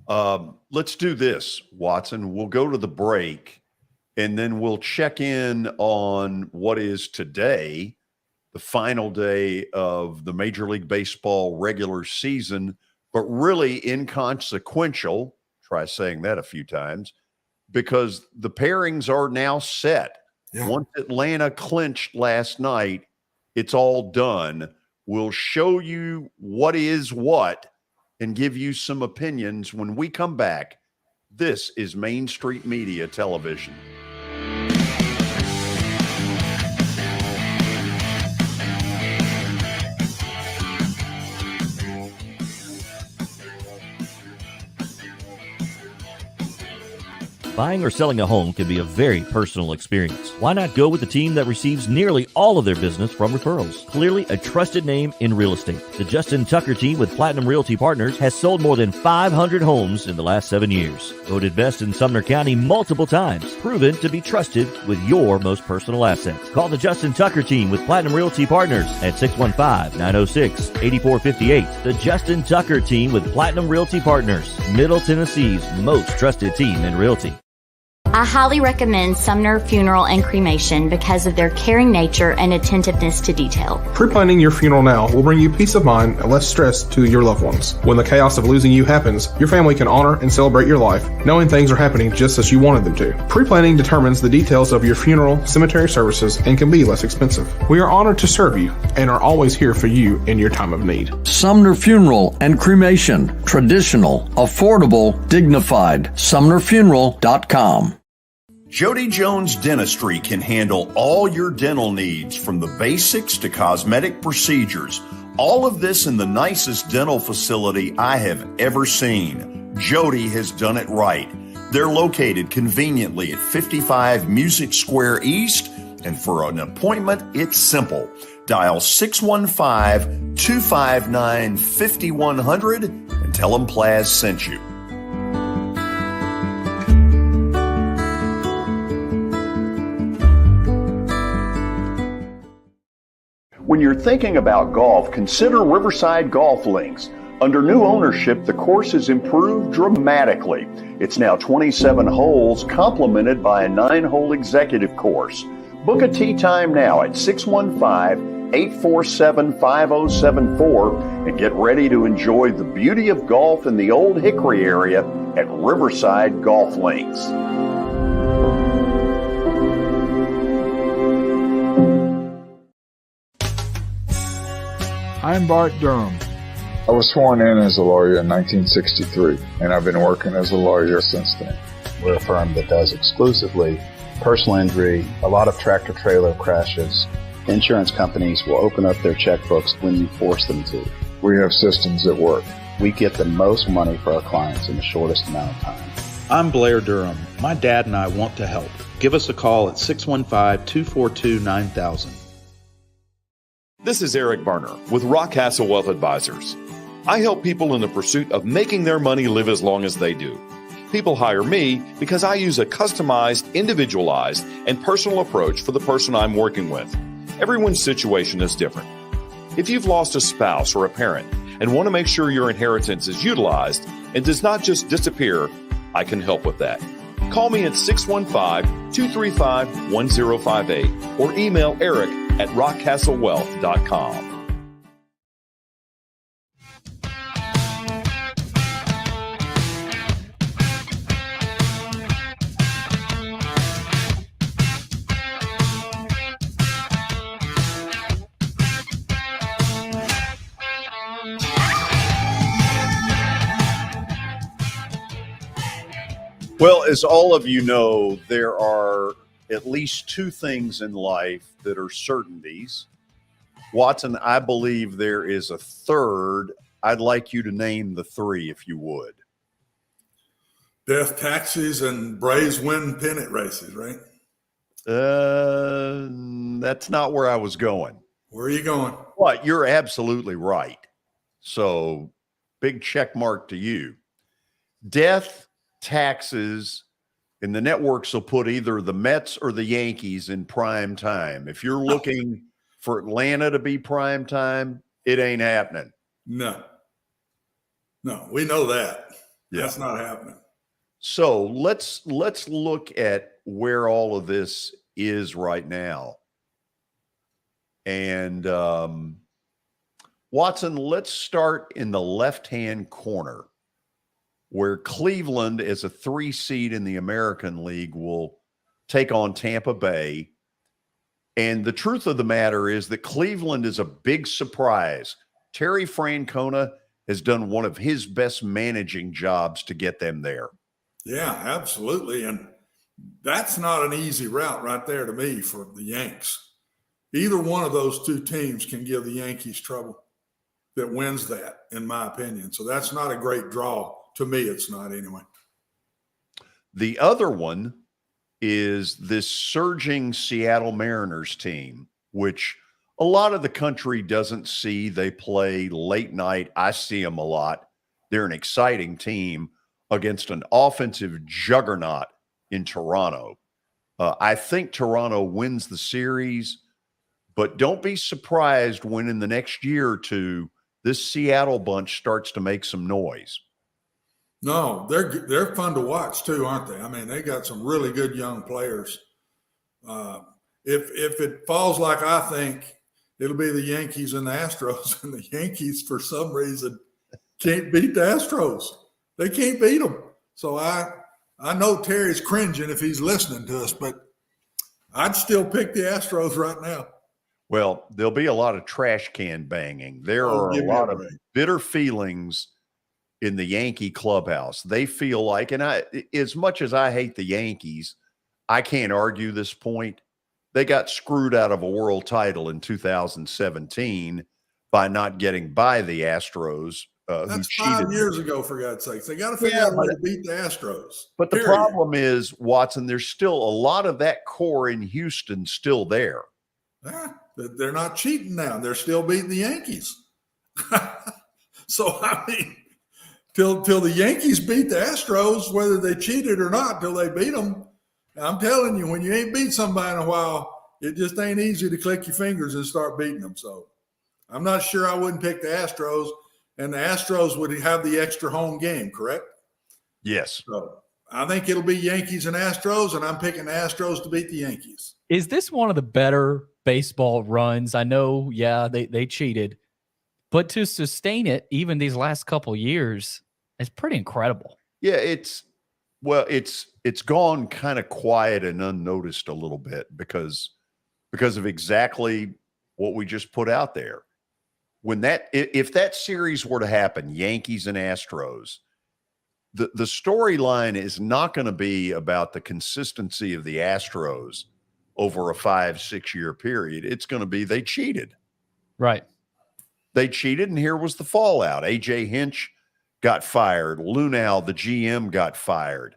Let's do this, Watson. We'll go to the break, and then we'll check in on what is today, the final day of the Major League Baseball regular season, but really inconsequential. Try saying that a few times, because the pairings are now set. Yeah. Once Atlanta clinched last night, it's all done. We'll show you what is what and give you some opinions when we come back. This is Main Street Media Television. Buying or selling a home can be a very personal experience. Why not go with the team that receives nearly all of their business from referrals? Clearly a trusted name in real estate. The Justin Tucker team with Platinum Realty Partners has sold more than 500 homes in the last 7 years. Voted best in Sumner County multiple times. Proven to be trusted with your most personal assets. Call the Justin Tucker team with Platinum Realty Partners at 615-906-8458. The Justin Tucker team with Platinum Realty Partners, Middle Tennessee's most trusted team in realty. I highly recommend Sumner Funeral and Cremation because of their caring nature and attentiveness to detail. Pre-planning your funeral now will bring you peace of mind and less stress to your loved ones. When the chaos of losing you happens, your family can honor and celebrate your life, knowing things are happening just as you wanted them to. Pre-planning determines the details of your funeral, cemetery services, and can be less expensive. We are honored to serve you and are always here for you in your time of need. Sumner Funeral and Cremation. Traditional, affordable, dignified. SumnerFuneral.com. Jody Jones Dentistry can handle all your dental needs, from the basics to cosmetic procedures. All of this in the nicest dental facility I have ever seen. Jody has done it right. They're located conveniently at 55 Music Square East, and for an appointment, it's simple. Dial 615-259-5100 and tell them Plaz sent you. When you're thinking about golf, consider Riverside Golf Links. Under new ownership, the course has improved dramatically. It's now 27 holes, complemented by a 9-hole executive course. Book a tee time now at 615-847-5074 and get ready to enjoy the beauty of golf in the Old Hickory area at Riverside Golf Links. I'm Bart Durham. I was sworn in as a lawyer in 1963, and I've been working as a lawyer since then. We're a firm that does exclusively personal injury, a lot of tractor trailer crashes. Insurance companies will open up their checkbooks when you force them to. We have systems that work. We get the most money for our clients in the shortest amount of time. I'm Blair Durham. My dad and I want to help. Give us a call at 615-242-9000. This is Eric Barner with Rock Castle Wealth Advisors. I help people in the pursuit of making their money live as long as they do. People hire me because I use a customized, individualized, and personal approach for the person I'm working with. Everyone's situation is different. If you've lost a spouse or a parent and want to make sure your inheritance is utilized and does not just disappear, I can help with that. Call me at 615-235-1058 or email eric@rockcastlewealth.com. Well, as all of you know, there are at least two things in life that are certainties. Watson, I believe there is a third. I'd like you to name the three, if you would. Death, taxes, and Braves win pennant races, right? That's not where I was going. Where are you going? But you're absolutely right. So big check mark to you. Death, taxes, and the networks will put either the Mets or the Yankees in prime time. If you're looking for Atlanta to be prime time, it ain't happening. No, we know that. Yeah. That's not happening. So let's look at where all of this is right now. And Watson, let's start in the left-hand corner, where Cleveland, as a 3 seed in the American League, will take on Tampa Bay. And the truth of the matter is that Cleveland is a big surprise. Terry Francona has done one of his best managing jobs to get them there. Yeah, absolutely. And that's not an easy route right there to me for the Yanks. Either one of those two teams can give the Yankees trouble that wins that, in my opinion. So that's not a great draw. To me, it's not anyway. The other one is this surging Seattle Mariners team, which a lot of the country doesn't see. They play late night. I see them a lot. They're an exciting team against an offensive juggernaut in Toronto. I think Toronto wins the series, but don't be surprised when in the next year or two, this Seattle bunch starts to make some noise. No, they're fun to watch too, aren't they? I mean, they got some really good young players. If it falls like I think, it'll be the Yankees and the Astros, and the Yankees for some reason can't beat the Astros. They can't beat them. So I know Terry's cringing if he's listening to us, but I'd still pick the Astros right now. Well, there'll be a lot of trash can banging. There are a lot of bitter feelings in the Yankee clubhouse. They feel like, and as much as I hate the Yankees, I can't argue this point. They got screwed out of a world title in 2017 by not getting by the Astros. That's 5 years ago, for God's sakes. They got to figure out how to beat the Astros. But the problem is, Watson, there's still a lot of that core in Houston still there. Yeah, they're not cheating now. They're still beating the Yankees. So, I mean, till the Yankees beat the Astros, whether they cheated or not, till they beat them, I'm telling you, when you ain't beat somebody in a while, it just ain't easy to click your fingers and start beating them. So I'm not sure I wouldn't pick the Astros, and the Astros would have the extra home game, correct? Yes. So I think it'll be Yankees and Astros, and I'm picking the Astros to beat the Yankees. Is this one of the better baseball runs? I know, yeah, they cheated, but to sustain it even these last couple years, it's pretty incredible. Yeah, it's gone kind of quiet and unnoticed a little bit because of exactly what we just put out there. If that series were to happen, Yankees and Astros, the storyline is not going to be about the consistency of the Astros over a 5-6 year period. It's going to be they cheated. Right. They cheated, and here was the fallout. A.J. Hinch got fired. Lunau, the GM, got fired.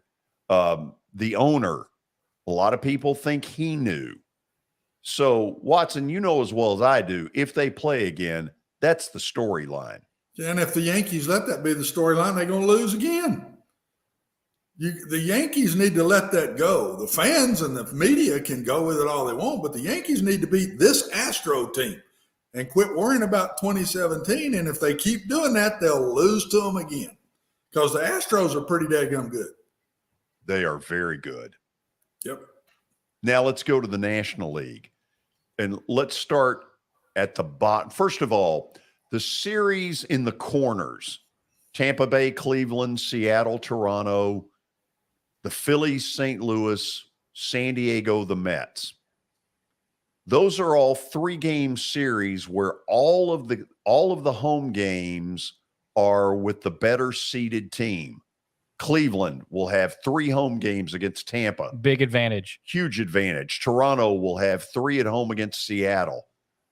The owner, a lot of people think he knew. So, Watson, you know as well as I do, if they play again, that's the storyline. And if the Yankees let that be the storyline, they're going to lose again. The Yankees need to let that go. The fans and the media can go with it all they want, but the Yankees need to beat this Astro team and quit worrying about 2017. And if they keep doing that, they'll lose to them again because the Astros are pretty daggum good. They are very good. Yep. Now let's go to the National League. And let's start at the bottom. First of all, the series in the corners, Tampa Bay, Cleveland, Seattle, Toronto, the Phillies, St. Louis, San Diego, the Mets. Those are all 3-game series where all of the home games are with the better seeded team. Cleveland will have 3 home games against Tampa. Big advantage. Huge advantage. Toronto will have 3 at home against Seattle.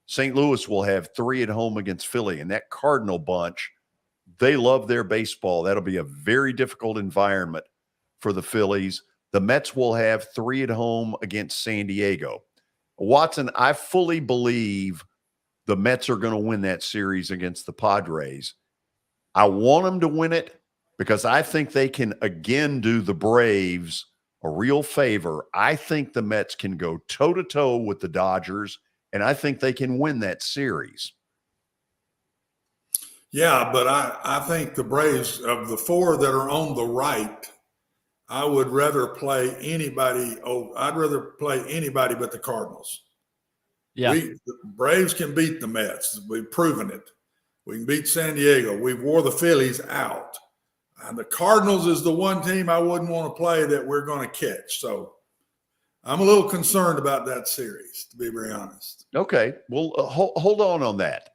St. Louis will have 3 at home against Philly. And that Cardinal bunch, they love their baseball. That'll be a very difficult environment for the Phillies. The Mets will have 3 at home against San Diego. Watson, I fully believe the Mets are going to win that series against the Padres. I want them to win it because I think they can again do the Braves a real favor. I think the Mets can go toe-to-toe with the Dodgers, and I think they can win that series. Yeah, but I think the Braves, of the 4 that are on the right, I would rather play anybody. I'd rather play anybody but the Cardinals. Yeah. The Braves can beat the Mets. We've proven it. We can beat San Diego. We wore the Phillies out. And the Cardinals is the one team I wouldn't want to play that we're going to catch. So I'm a little concerned about that series, to be very honest. Okay. Well, hold on that.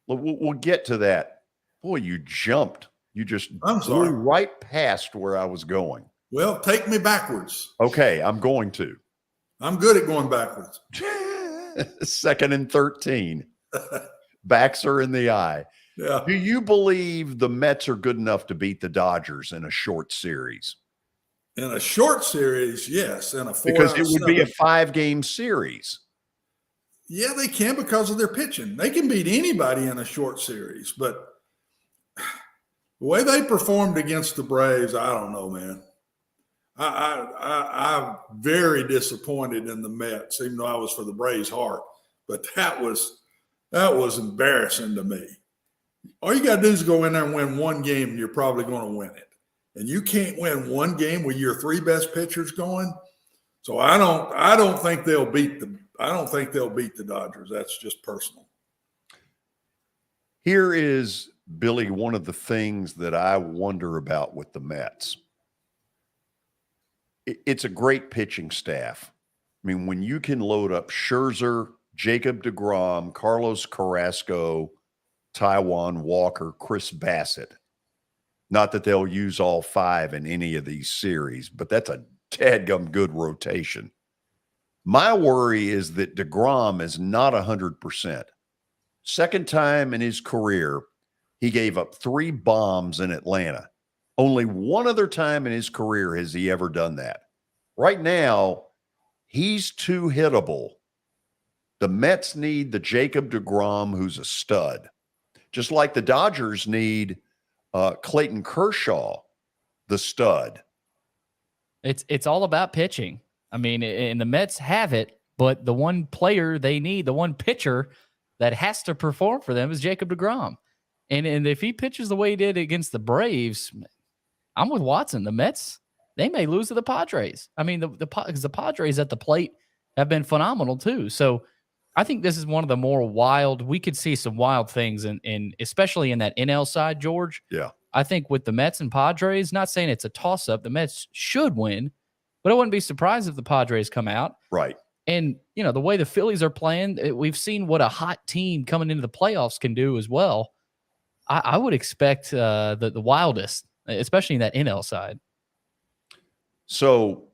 We'll get to that. Boy, you jumped. You just flew right past where I was going. Well, take me backwards. Okay, I'm going to. I'm good at going backwards. 2nd and 13. Backs are in the eye. Yeah. Do you believe the Mets are good enough to beat the Dodgers in a short series? In a short series, yes. In a 4 because it would be a 5-game series. Yeah, they can because of their pitching. They can beat anybody in a short series, but the way they performed against the Braves, I don't know, man. I'm very disappointed in the Mets, even though I was for the Braves' heart. But that was embarrassing to me. All you got to do is go in there and win one game, and you're probably going to win it. And you can't win one game with your 3 best pitchers going. So I don't think they'll beat the Dodgers. That's just personal. Here is, Billy, one of the things that I wonder about with the Mets. It's a great pitching staff. I mean, when you can load up Scherzer, Jacob deGrom, Carlos Carrasco, Taijuan Walker, Chris Bassett. Not that they'll use all 5 in any of these series, but that's a dadgum good rotation. My worry is that deGrom is not 100%. Second time in his career, he gave up 3 bombs in Atlanta. Only one other time in his career has he ever done that. Right now, he's too hittable. The Mets need the Jacob deGrom, who's a stud. Just like the Dodgers need Clayton Kershaw, the stud. It's all about pitching. I mean, and the Mets have it, but the one player they need, the one pitcher that has to perform for them is Jacob deGrom. And if he pitches the way he did against the Braves, I'm with Watson. The Mets, they may lose to the Padres. I mean, because the Padres at the plate have been phenomenal too. So I think this is one of the more wild. We could see some wild things, in especially in that NL side, George. Yeah. I think with the Mets and Padres, not saying it's a toss-up, the Mets should win, but I wouldn't be surprised if the Padres come out. Right. And, you know, the way the Phillies are playing, we've seen what a hot team coming into the playoffs can do as well. I would expect the wildest especially in that NL side. So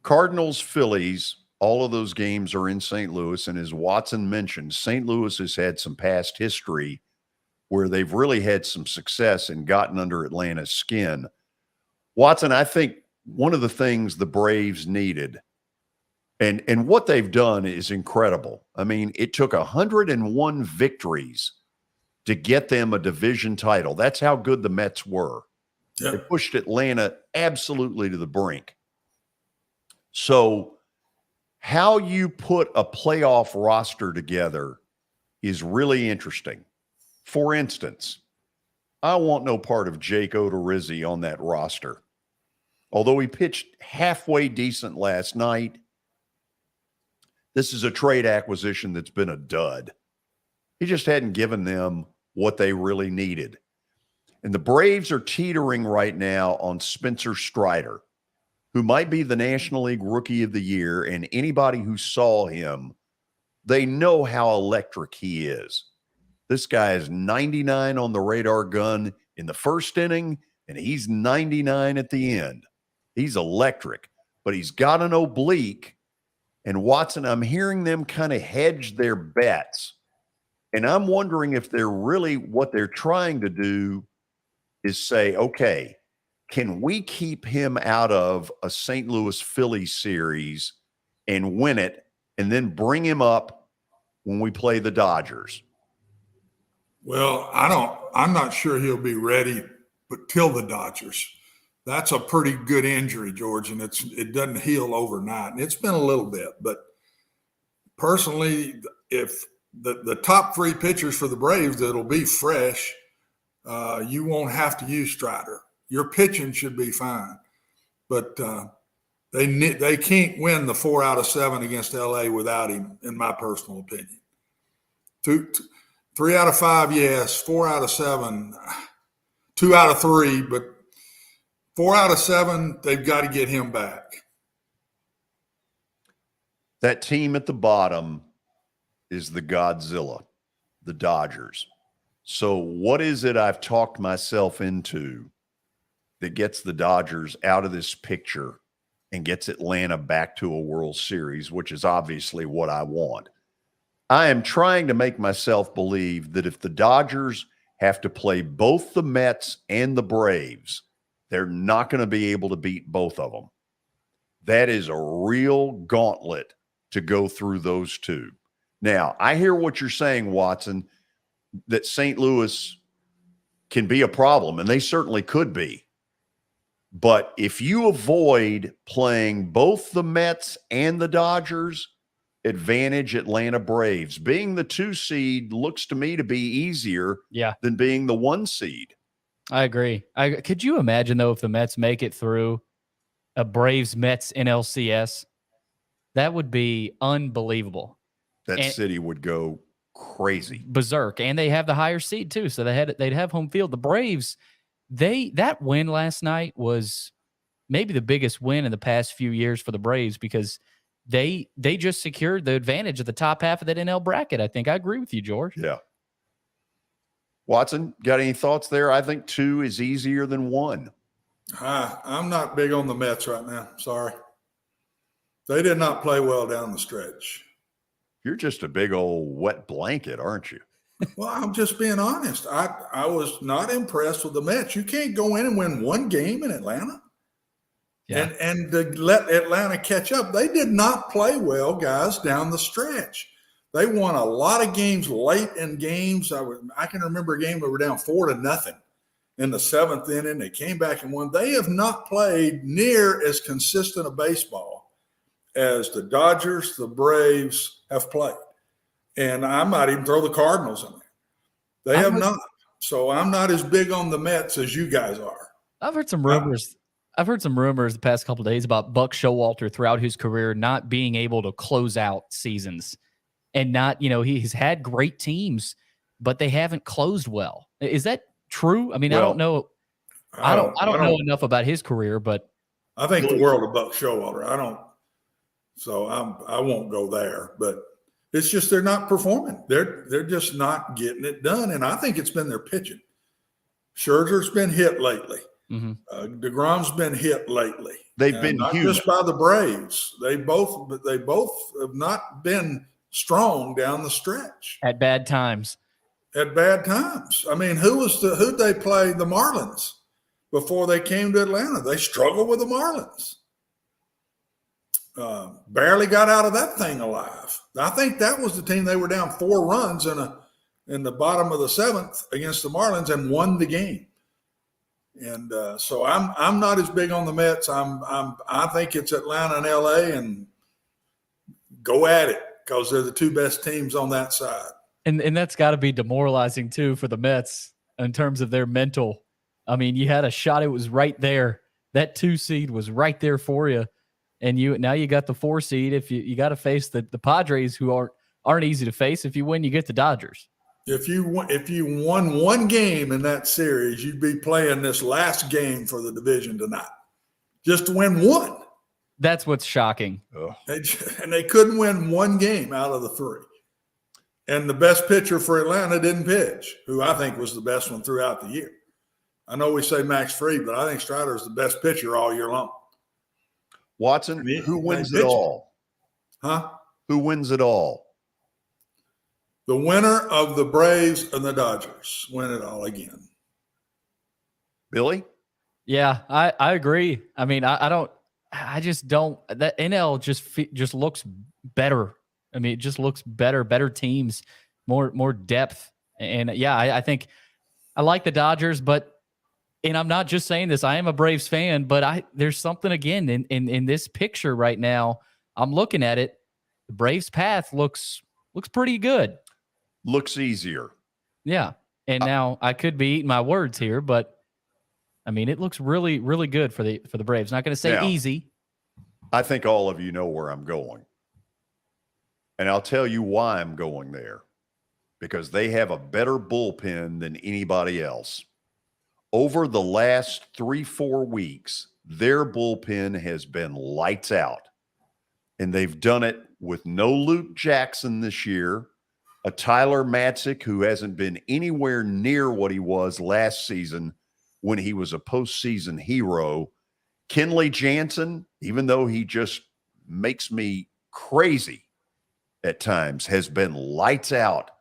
Cardinals, Phillies, all of those games are in St. Louis. And as Watson mentioned, St. Louis has had some past history where they've really had some success and gotten under Atlanta's skin. Watson, I think one of the things the Braves needed, and what they've done is incredible. I mean, it took 101 victories to get them a division title. That's how good the Mets were. Yep. They pushed Atlanta absolutely to the brink. So how you put a playoff roster together is really interesting. For instance, I want no part of Jake Odorizzi on that roster. Although he pitched halfway decent last night, this is a trade acquisition that's been a dud. He just hadn't given them what they really needed. And the Braves are teetering right now on Spencer Strider, who might be the National League Rookie of the Year, and anybody who saw him, they know how electric he is. This guy is 99 on the radar gun in the first inning, and he's 99 at the end. He's electric, but he's got an oblique. And Watson, I'm hearing them kind of hedge their bets. And I'm wondering if they're really, what they're trying to do is say, okay, can we keep him out of a St. Louis Phillies series and win it, and then bring him up when we play the Dodgers? Well, I'm not sure he'll be ready, but till the Dodgers. That's a pretty good injury, George, and it doesn't heal overnight. And it's been a little bit, but personally, if the top three pitchers for the Braves that'll be fresh, you won't have to use Strider. Your pitching should be fine, but they can't win the 4 out of 7 against LA without him, in my personal opinion. 3 out of 5, yes. 4 out of 7, 2 out of 3, but 4 out of 7, they've got to get him back. That team at the bottom is the Godzilla, the Dodgers. So what is it I've talked myself into that gets the Dodgers out of this picture and gets Atlanta back to a World Series, which is obviously what I want? I am trying to make myself believe that if the Dodgers have to play both the Mets and the Braves, they're not going to be able to beat both of them. That is a real gauntlet to go through those two. Now, I hear what you're saying, Watson, that St. Louis can be a problem, and they certainly could be. But if you avoid playing both the Mets and the Dodgers, advantage Atlanta Braves. Being the 2 seed looks to me to be easier than being the 1 seed. I agree. Could you imagine, though, if the Mets make it through a Braves-Mets NLCS? That would be unbelievable. That city would go crazy. Berserk. And they have the higher seed, too, so they'd have home field. The Braves, that win last night was maybe the biggest win in the past few years for the Braves, because they just secured the advantage of the top half of that NL bracket. I think I agree with you, George. Yeah. Watson, got any thoughts there? I think 2 is easier than 1. I'm not big on the Mets right now. Sorry. They did not play well down the stretch. You're just a big old wet blanket, aren't you? Well, I'm just being honest. I was not impressed with the Mets. You can't go in and win 1 game in Atlanta. Yeah. And to let Atlanta catch up. They did not play well, guys, down the stretch. They won a lot of games late in games. I can remember a game where we were down 4-0 in the 7th inning. They came back and won. They have not played near as consistent a baseball as the Dodgers, the Braves have played. And I might even throw the Cardinals in there. They have not. So I'm not as big on the Mets as you guys are. I've heard some rumors. The past couple of days about Buck Showalter throughout his career not being able to close out seasons, and not, he's had great teams, but they haven't closed well. Is that true? I mean, I don't know. I don't know enough about his career, but I think the world of Buck Showalter. I won't go there, but it's just they're not performing. They're just not getting it done, and I think it's been their pitching. Scherzer's been hit lately. DeGrom's been hit lately. They've been not human. just by the Braves. They both have not been strong down the stretch at bad times. At bad times. I mean, who'd they play? The Marlins before they came to Atlanta. They struggled with the Marlins. Barely got out of that thing alive. I think that was the team. They were down 4 runs in the bottom of the 7th against the Marlins and won the game. And so I'm not as big on the Mets. I think it's Atlanta and LA, and go at it because they're the 2 best teams on that side. And that's got to be demoralizing too for the Mets in terms of their mental. I mean, you had a shot; it was right there. That 2 seed was right there for you, and now you got the 4 seed. If you got to face the Padres, who aren't easy to face. If you win, you get the Dodgers. If you won 1 game in that series, you'd be playing this last game for the division tonight, just to win 1. That's what's shocking. And they couldn't win 1 game out of the 3. And the best pitcher for Atlanta didn't pitch, who I think was the best one throughout the year. I know we say Max Fried, but I think Strider is the best pitcher all year long. Watson, who wins it all? Huh? Who wins it all? The winner of the Braves and the Dodgers win it all again. Billy? Yeah, I agree. I mean, I just don't. That NL just looks better. I mean, it just looks better teams, more depth. And yeah, I think I like the Dodgers, and I'm not just saying this. I am a Braves fan, but there's something again in this picture right now. I'm looking at it. The Braves' path looks pretty good. Looks easier. Yeah. And now I could be eating my words here, but I mean, it looks really, really good for the Braves. Not going to say easy. I think all of you know where I'm going. And I'll tell you why I'm going there. Because they have a better bullpen than anybody else. Over the last 3-4 weeks, their bullpen has been lights out. And they've done it with no Luke Jackson this year, a Tyler Matzik who hasn't been anywhere near what he was last season when he was a postseason hero. Kenley Jansen, even though he just makes me crazy at times, has been lights out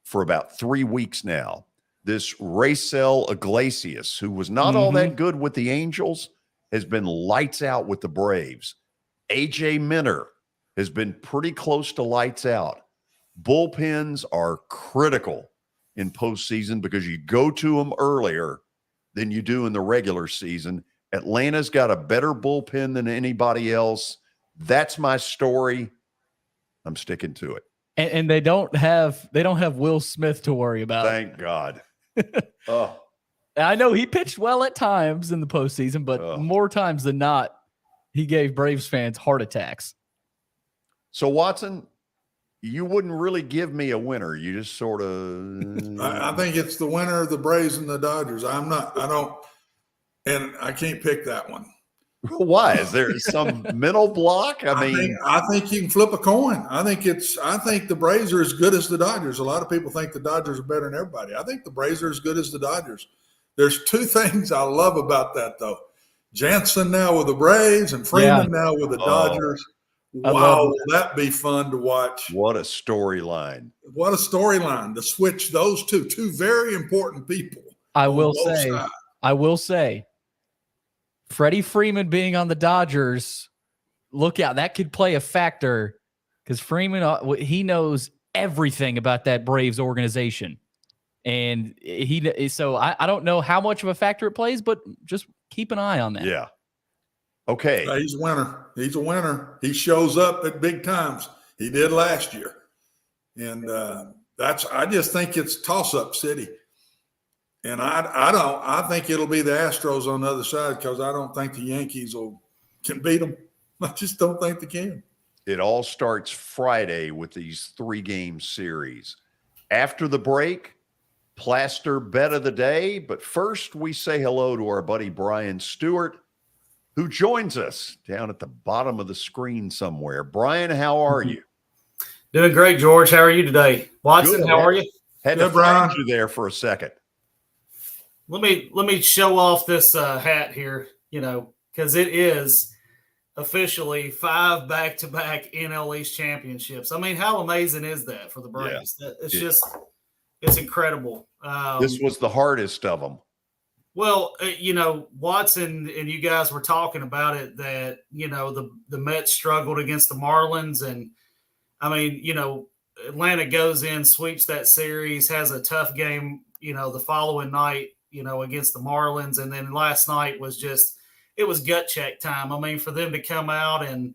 for about 3 weeks now. This Racel Iglesias, who was not all that good with the Angels, has been lights out with the Braves. AJ Minter has been pretty close to lights out. Bullpens are critical in postseason because you go to them earlier than you do in the regular season. Atlanta's got a better bullpen than anybody else. That's my story. I'm sticking to it. And they don't have Will Smith to worry about. Thank God. Oh, I know he pitched well at times in the postseason, but more times than not, he gave Braves fans heart attacks. So Watson, you wouldn't really give me a winner. You just sort of. I think it's the winner of the Braves and the Dodgers. And I can't pick that one. Why? Is there some mental block? I think you can flip a coin. I think the Braves are as good as the Dodgers. A lot of people think the Dodgers are better than everybody. I think the Braves are as good as the Dodgers. There's 2 things I love about that, though. Jansen now with the Braves and Freeman now with the Dodgers. Wow, will that be fun to watch? What a storyline. What a storyline to switch those two very important people. I will say, Freddie Freeman being on the Dodgers, look out. That could play a factor because Freeman, he knows everything about that Braves organization. And so I don't know how much of a factor it plays, but just keep an eye on that. Yeah. Okay. He's a winner. He's a winner. He shows up at big times. He did last year. And I just think it's toss-up city. And I think it'll be the Astros on the other side because I don't think the Yankees can beat them. I just don't think they can. It all starts Friday with these 3-game series. After the break, Plaster Bet of the Day. But first, we say hello to our buddy Brian Stewart, who joins us down at the bottom of the screen somewhere. Brian, how are you? Doing great, George. How are you today? Watson, Good. How are you? Had to find you there for a second. Let me show off this hat here, because it is officially 5 back-to-back NL East championships. I mean, how amazing is that for the Braves? Yeah. It's incredible. This was the hardest of them. Well, Watson and you guys were talking about it, that, the Mets struggled against the Marlins. And, I mean, Atlanta goes in, sweeps that series, has a tough game, the following night, against the Marlins. And then last night was it was gut check time. I mean, for them to come out and,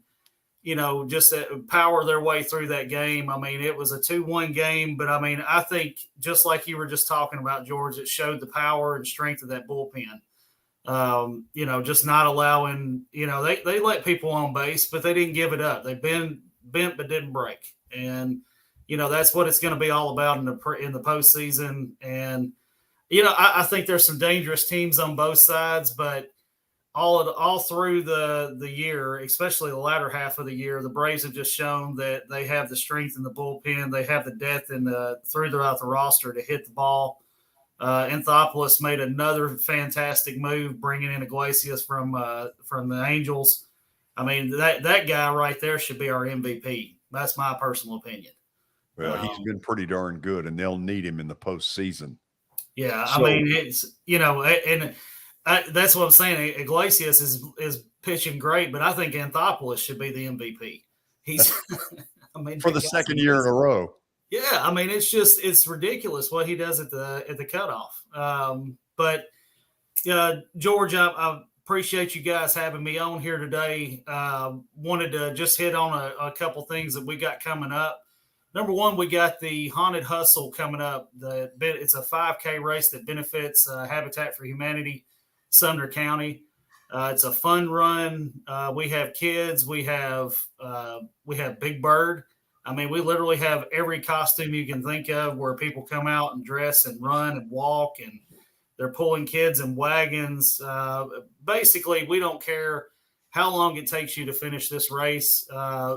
just power their way through that game. I mean, it was a 2-1 game, but I mean, I think just like you were just talking about, George, it showed the power and strength of that bullpen. Just not allowing, they let people on base, but they didn't give it up. They bent but didn't break. And, that's what it's going to be all about in the postseason. And, I think there's some dangerous teams on both sides, but all through the year, especially the latter half of the year, the Braves have just shown that they have the strength in the bullpen. They have the depth throughout the roster to hit the ball. Anthopoulos made another fantastic move, bringing in Iglesias from the Angels. I mean, that guy right there should be our MVP. That's my personal opinion. Well, he's been pretty darn good, and they'll need him in the postseason. Yeah, I mean, it's and that's what I'm saying. Iglesias is pitching great, but I think Anthopoulos should be the MVP. He's, I mean, for the second year in a row. Yeah, I mean, it's ridiculous what he does at the cutoff. But George, I appreciate you guys having me on here today. Wanted to just hit on a couple things that we got coming up. Number one, we got the Haunted Hustle coming up. It's a 5K race that benefits Habitat for Humanity, Sumner County. It's a fun run. We have kids. We have Big Bird. I mean, we literally have every costume you can think of, where people come out and dress and run and walk, and they're pulling kids in wagons. Basically, we don't care how long it takes you to finish this race.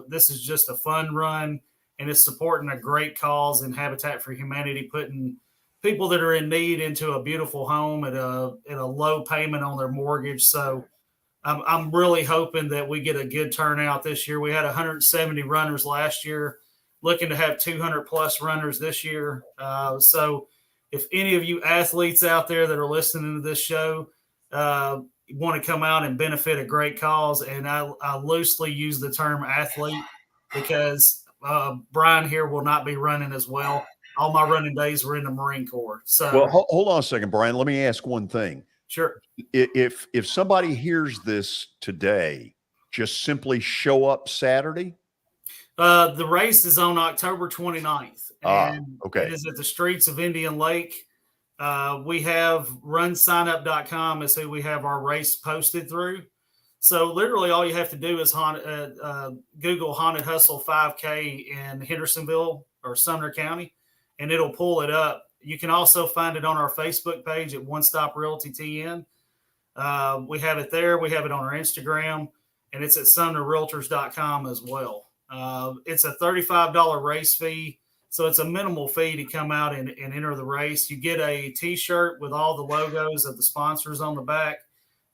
This is just a fun run, and it's supporting a great cause in Habitat for Humanity, putting people that are in need into a beautiful home at a low payment on their mortgage. So I'm really hoping that we get a good turnout this year. We had 170 runners last year, looking to have 200 plus runners this year. So if any of you athletes out there that are listening to this show want to come out and benefit a great cause, and I loosely use the term athlete because Brian here will not be running as well. All my running days were in the Marine Corps. So, well, hold on a second, Brian. Let me ask one thing. Sure. If somebody hears this today, just simply show up Saturday. The race is on October 29th. And okay. It is at the streets of Indian Lake. We have runsignup.com is who we have our race posted through. So literally all you have to do is Google Haunted Hustle 5K in Hendersonville or Sumner County, and it'll pull it up. You can also find it on our Facebook page at One Stop Realty TN. We have it there. We have it on our Instagram, and it's at SumnerRealtors.com as well. It's a $35 race fee, so it's a minimal fee to come out and enter the race. You get a T-shirt with all the logos of the sponsors on the back,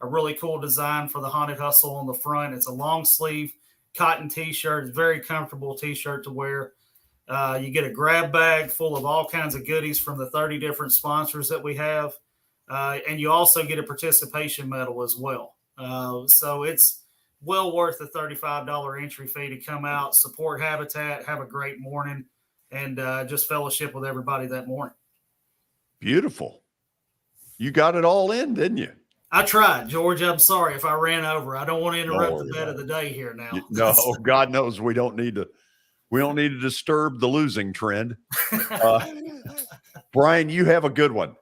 a really cool design for the Haunted Hustle on the front. It's a long sleeve cotton T-shirt. It's a very comfortable T-shirt to wear. You get a grab bag full of all kinds of goodies from the 30 different sponsors that we have. And you also get a participation medal as well. So it's well worth the $35 entry fee to come out, support Habitat, have a great morning, and just fellowship with everybody that morning. Beautiful. You got it all in, didn't you? I tried, George. I'm sorry if I ran over. I don't want to interrupt the bet of the day here now. No, God knows we don't need to disturb the losing trend. Brian, you have a good one.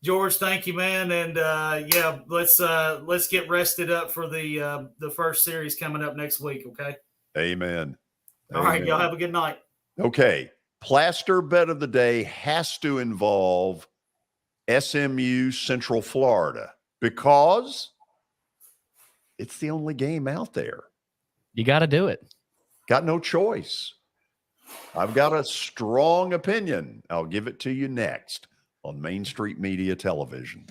George, thank you, man. And yeah, let's get rested up for the first series coming up next week. Okay. Amen. All right, y'all have a good night. Okay. Plaster bet of the day has to involve SMU Central Florida because it's the only game out there. You got to do it. Got no choice. I've got a strong opinion. I'll give it to you next on Main Street Media Television.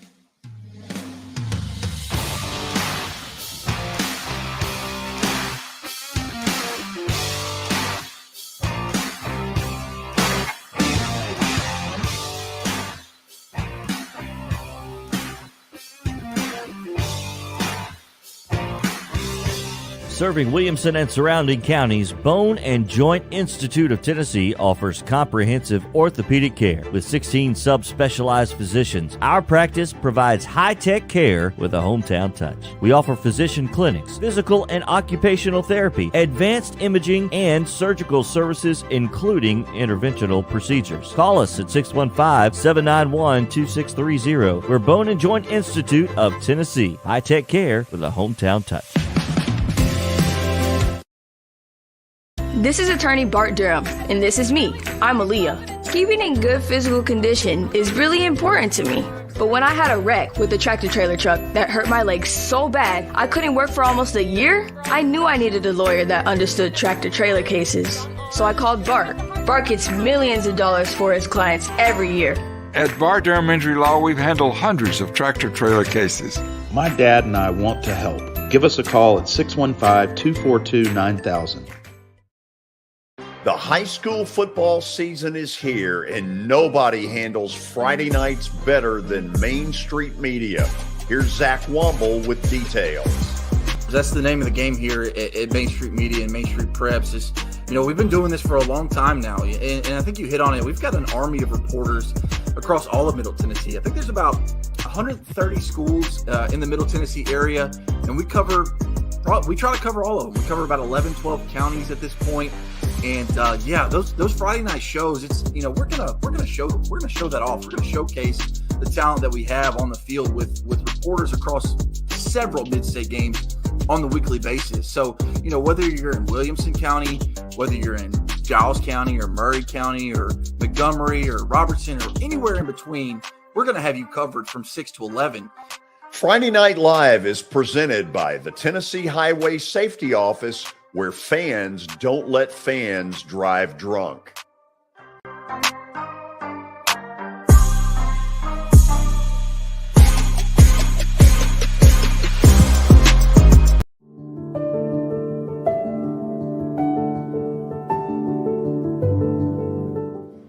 Serving Williamson and surrounding counties, Bone and Joint Institute of Tennessee offers comprehensive orthopedic care with 16 subspecialized physicians. Our practice provides high-tech care with a hometown touch. We offer physician clinics, physical and occupational therapy, advanced imaging, and surgical services, including interventional procedures. Call us at 615-791-2630. We're Bone and Joint Institute of Tennessee. High-tech care with a hometown touch. This is attorney Bart Durham, and this is me. I'm Aaliyah. Keeping in good physical condition is really important to me. But when I had a wreck with a tractor trailer truck that hurt my legs so bad I couldn't work for almost a year, I knew I needed a lawyer that understood tractor trailer cases. So I called Bart. Bart gets millions of dollars for his clients every year. At Bart Durham Injury Law, we've handled hundreds of tractor trailer cases. My dad and I want to help. Give us a call at 615-242-9000. The high school football season is here, and nobody handles Friday nights better than Main Street Media. Here's Zach Womble with details. That's the name of the game here at Main Street Media and Main Street Preps. We've been doing this for a long time now, and I think you hit on it. We've got an army of reporters across all of Middle Tennessee. I think there's about 130 schools in the Middle Tennessee area, and we try to cover all of them. We cover about 11, 12 counties at this point. And those Friday night shows, we're gonna show that off. We're gonna showcase the talent that we have on the field with reporters across several mid-state games on the weekly basis. So, whether you're in Williamson County, whether you're in Giles County or Murray County or Montgomery or Robertson or anywhere in between, we're gonna have you covered from 6 to 11. Friday Night Live is presented by the Tennessee Highway Safety Office, where fans don't let fans drive drunk.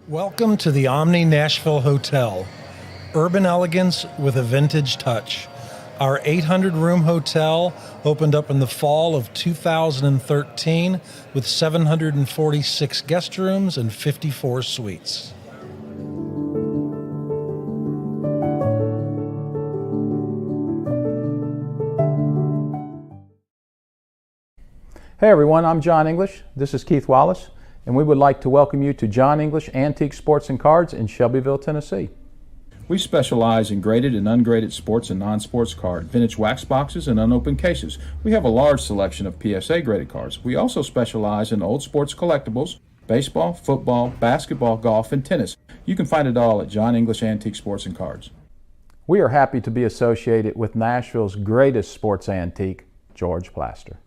Welcome to the Omni Nashville Hotel. Urban elegance with a vintage touch. Our 800-room hotel opened up in the fall of 2013 with 746 guest rooms and 54 suites. Hey everyone, I'm John English. This is Keith Wallace, and we would like to welcome you to John English Antique Sports and Cards in Shelbyville, Tennessee. We specialize in graded and ungraded sports and non-sports cards, vintage wax boxes, and unopened cases. We have a large selection of PSA graded cards. We also specialize in old sports collectibles, baseball, football, basketball, golf, and tennis. You can find it all at John English Antique Sports and Cards. We are happy to be associated with Nashville's greatest sports antique, George Plaster.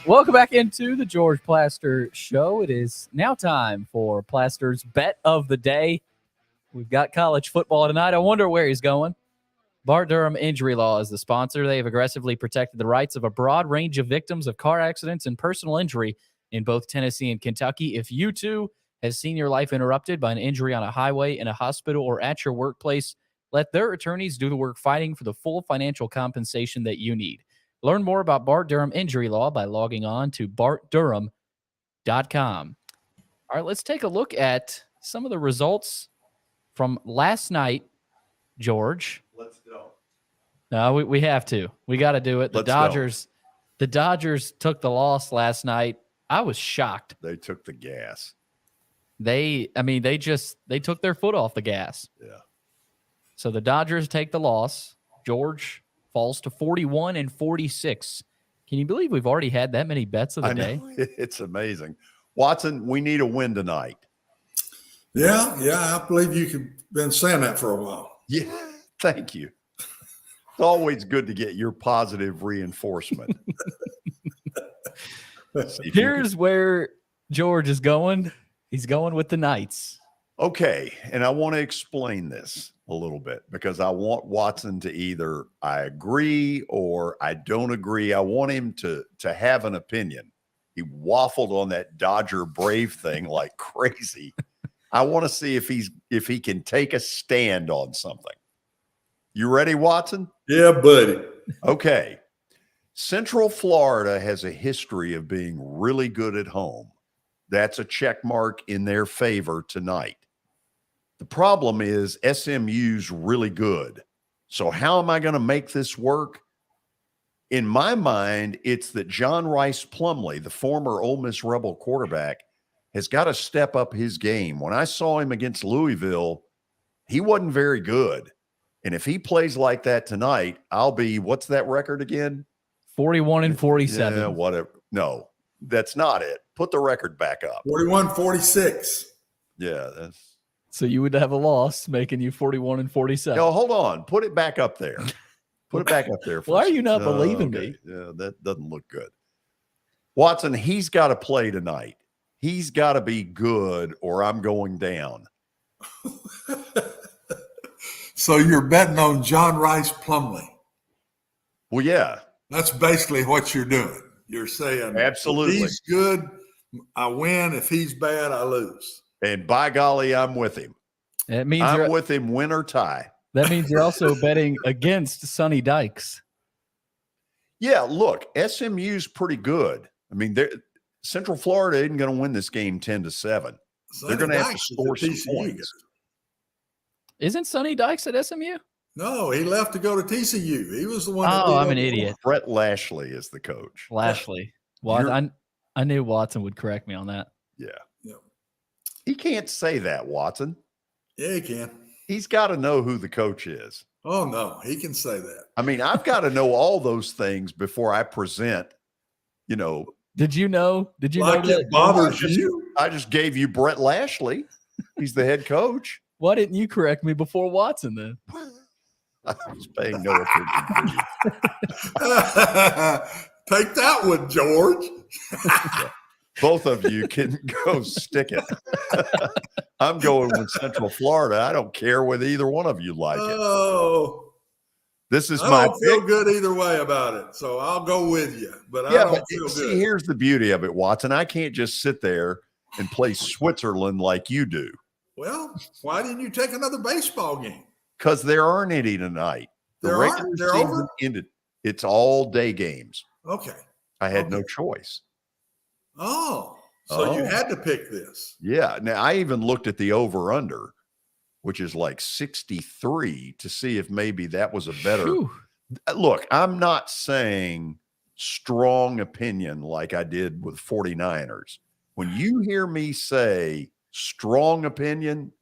Welcome back into the George Plaster Show. It is now time for Plaster's Bet of the Day. We've got college football tonight. I wonder where he's going. Bart Durham Injury Law is the sponsor. They have aggressively protected the rights of a broad range of victims of car accidents and personal injury in both Tennessee and Kentucky. If you, too, have seen your life interrupted by an injury on a highway, in a hospital, or at your workplace, let their attorneys do the work fighting for the full financial compensation that you need. Learn more about Bart Durham Injury Law by logging on to bartdurham.com. All right, let's take a look at some of the results from last night, George. Let's go. No, we have to. We got to do it. The Dodgers took the loss last night. I was shocked. They took the gas. They took their foot off the gas. Yeah. So the Dodgers take the loss. George falls to 41-46. Can you believe we've already had that many bets of the day? It's amazing. Watson, we need a win tonight. Yeah, I believe you've been saying that for a while. Yeah, thank you. It's always good to get your positive reinforcement. Here's where George is going. He's going with the Knights. Okay, and I want to explain this a little bit because I want Watson to either I agree or I don't agree. I want him to have an opinion. He waffled on that Dodger Brave thing like crazy. I want to see if he can take a stand on something. You ready, Watson? Yeah, buddy. Okay. Central Florida has a history of being really good at home. That's a check mark in their favor tonight. The problem is SMU's really good. So how am I going to make this work? In my mind, it's that John Rice Plumlee, the former Ole Miss Rebel quarterback, has got to step up his game. When I saw him against Louisville, he wasn't very good. And if he plays like that tonight, I'll be, what's that record again? 41-47. Yeah, whatever. No, that's not it. Put the record back up. 41-46. Yeah, that's. So you would have a loss, making you 41-47. No, hold on. Put it back up there. Put it back up there. Why are you not believing me? Yeah, that doesn't look good. Watson, he's got to play tonight. He's got to be good or I'm going down. So you're betting on John Rice Plumlee. Well, yeah. That's basically what you're doing. You're saying, absolutely. If he's good, I win. If he's bad, I lose. And by golly, I'm with him. It means I'm with him, win or tie. That means you're also betting against Sonny Dykes. Yeah, look, SMU's pretty good. I mean, Central Florida isn't going to win this game 10-7. They're going to have to score some points. Isn't Sonny Dykes at SMU? No, he left to go to TCU. He was the one. Oh, I'm an idiot. Brett Lashley is the coach. Lashley. Well, I knew Watson would correct me on that. Yeah. He can't say that, Watson. Yeah, he can. He's got to know who the coach is. Oh, no, he can say that. I mean, I've got to know all those things before I present, Did you know? Did you like know it bothers you? I just gave you Brett Lashley. He's the head coach. Why didn't you correct me before Watson then? I was paying no attention to you. Take that one, George. Both of you can go stick it. I'm going with Central Florida. I don't care whether either one of you like it. Oh, this is I don't feel good either way about it, so I'll go with you. But I don't feel good. Here's the beauty of it, Watson. I can't just sit there and play Switzerland like you do. Well, why didn't you take another baseball game? Because there aren't any tonight. The regular season ended. It's all day games. Okay. I had no choice. Oh, so you had to pick this. Yeah. Now, I even looked at the over-under, which is like 63, to see if maybe that was a better. Whew. Look, I'm not saying strong opinion like I did with 49ers. When you hear me say strong opinion,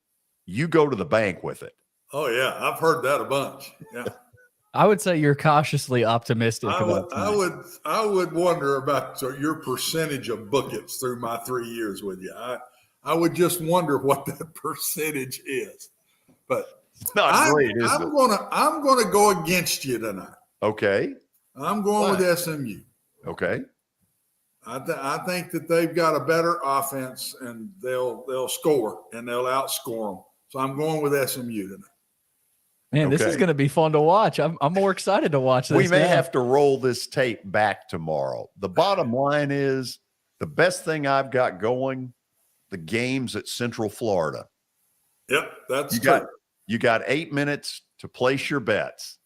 you go to the bank with it. Oh, yeah. I've heard that a bunch. Yeah. I would say you're cautiously optimistic. I would wonder about your percentage of buckets through my 3 years with you. I would just wonder what that percentage is. But it's not great, is it? I'm gonna go against you tonight. Okay. I'm going with SMU. Okay. I think that they've got a better offense and they'll score and they'll outscore them. So I'm going with SMU tonight. Man, this is going to be fun to watch. I'm more excited to watch this. We may have to roll this tape back tomorrow. The bottom line is the best thing I've got going, the games at Central Florida. Yep, that's true. You got 8 minutes to place your bets.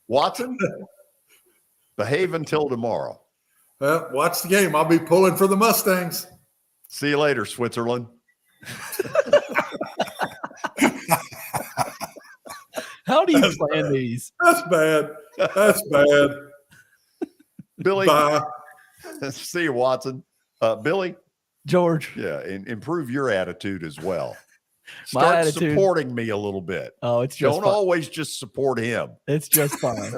Watson, behave until tomorrow. Well, watch the game. I'll be pulling for the Mustangs. See you later, Switzerland. How do you plan these? That's bad. That's bad. Billy. Bye. See you, Watson. Billy. George. Yeah, and improve your attitude as well. My Start attitude, supporting me a little bit. Oh, it's just Don't fine. always just support him. It's just fine.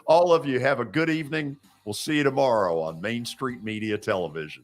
All of you have a good evening. We'll see you tomorrow on Main Street Media Television.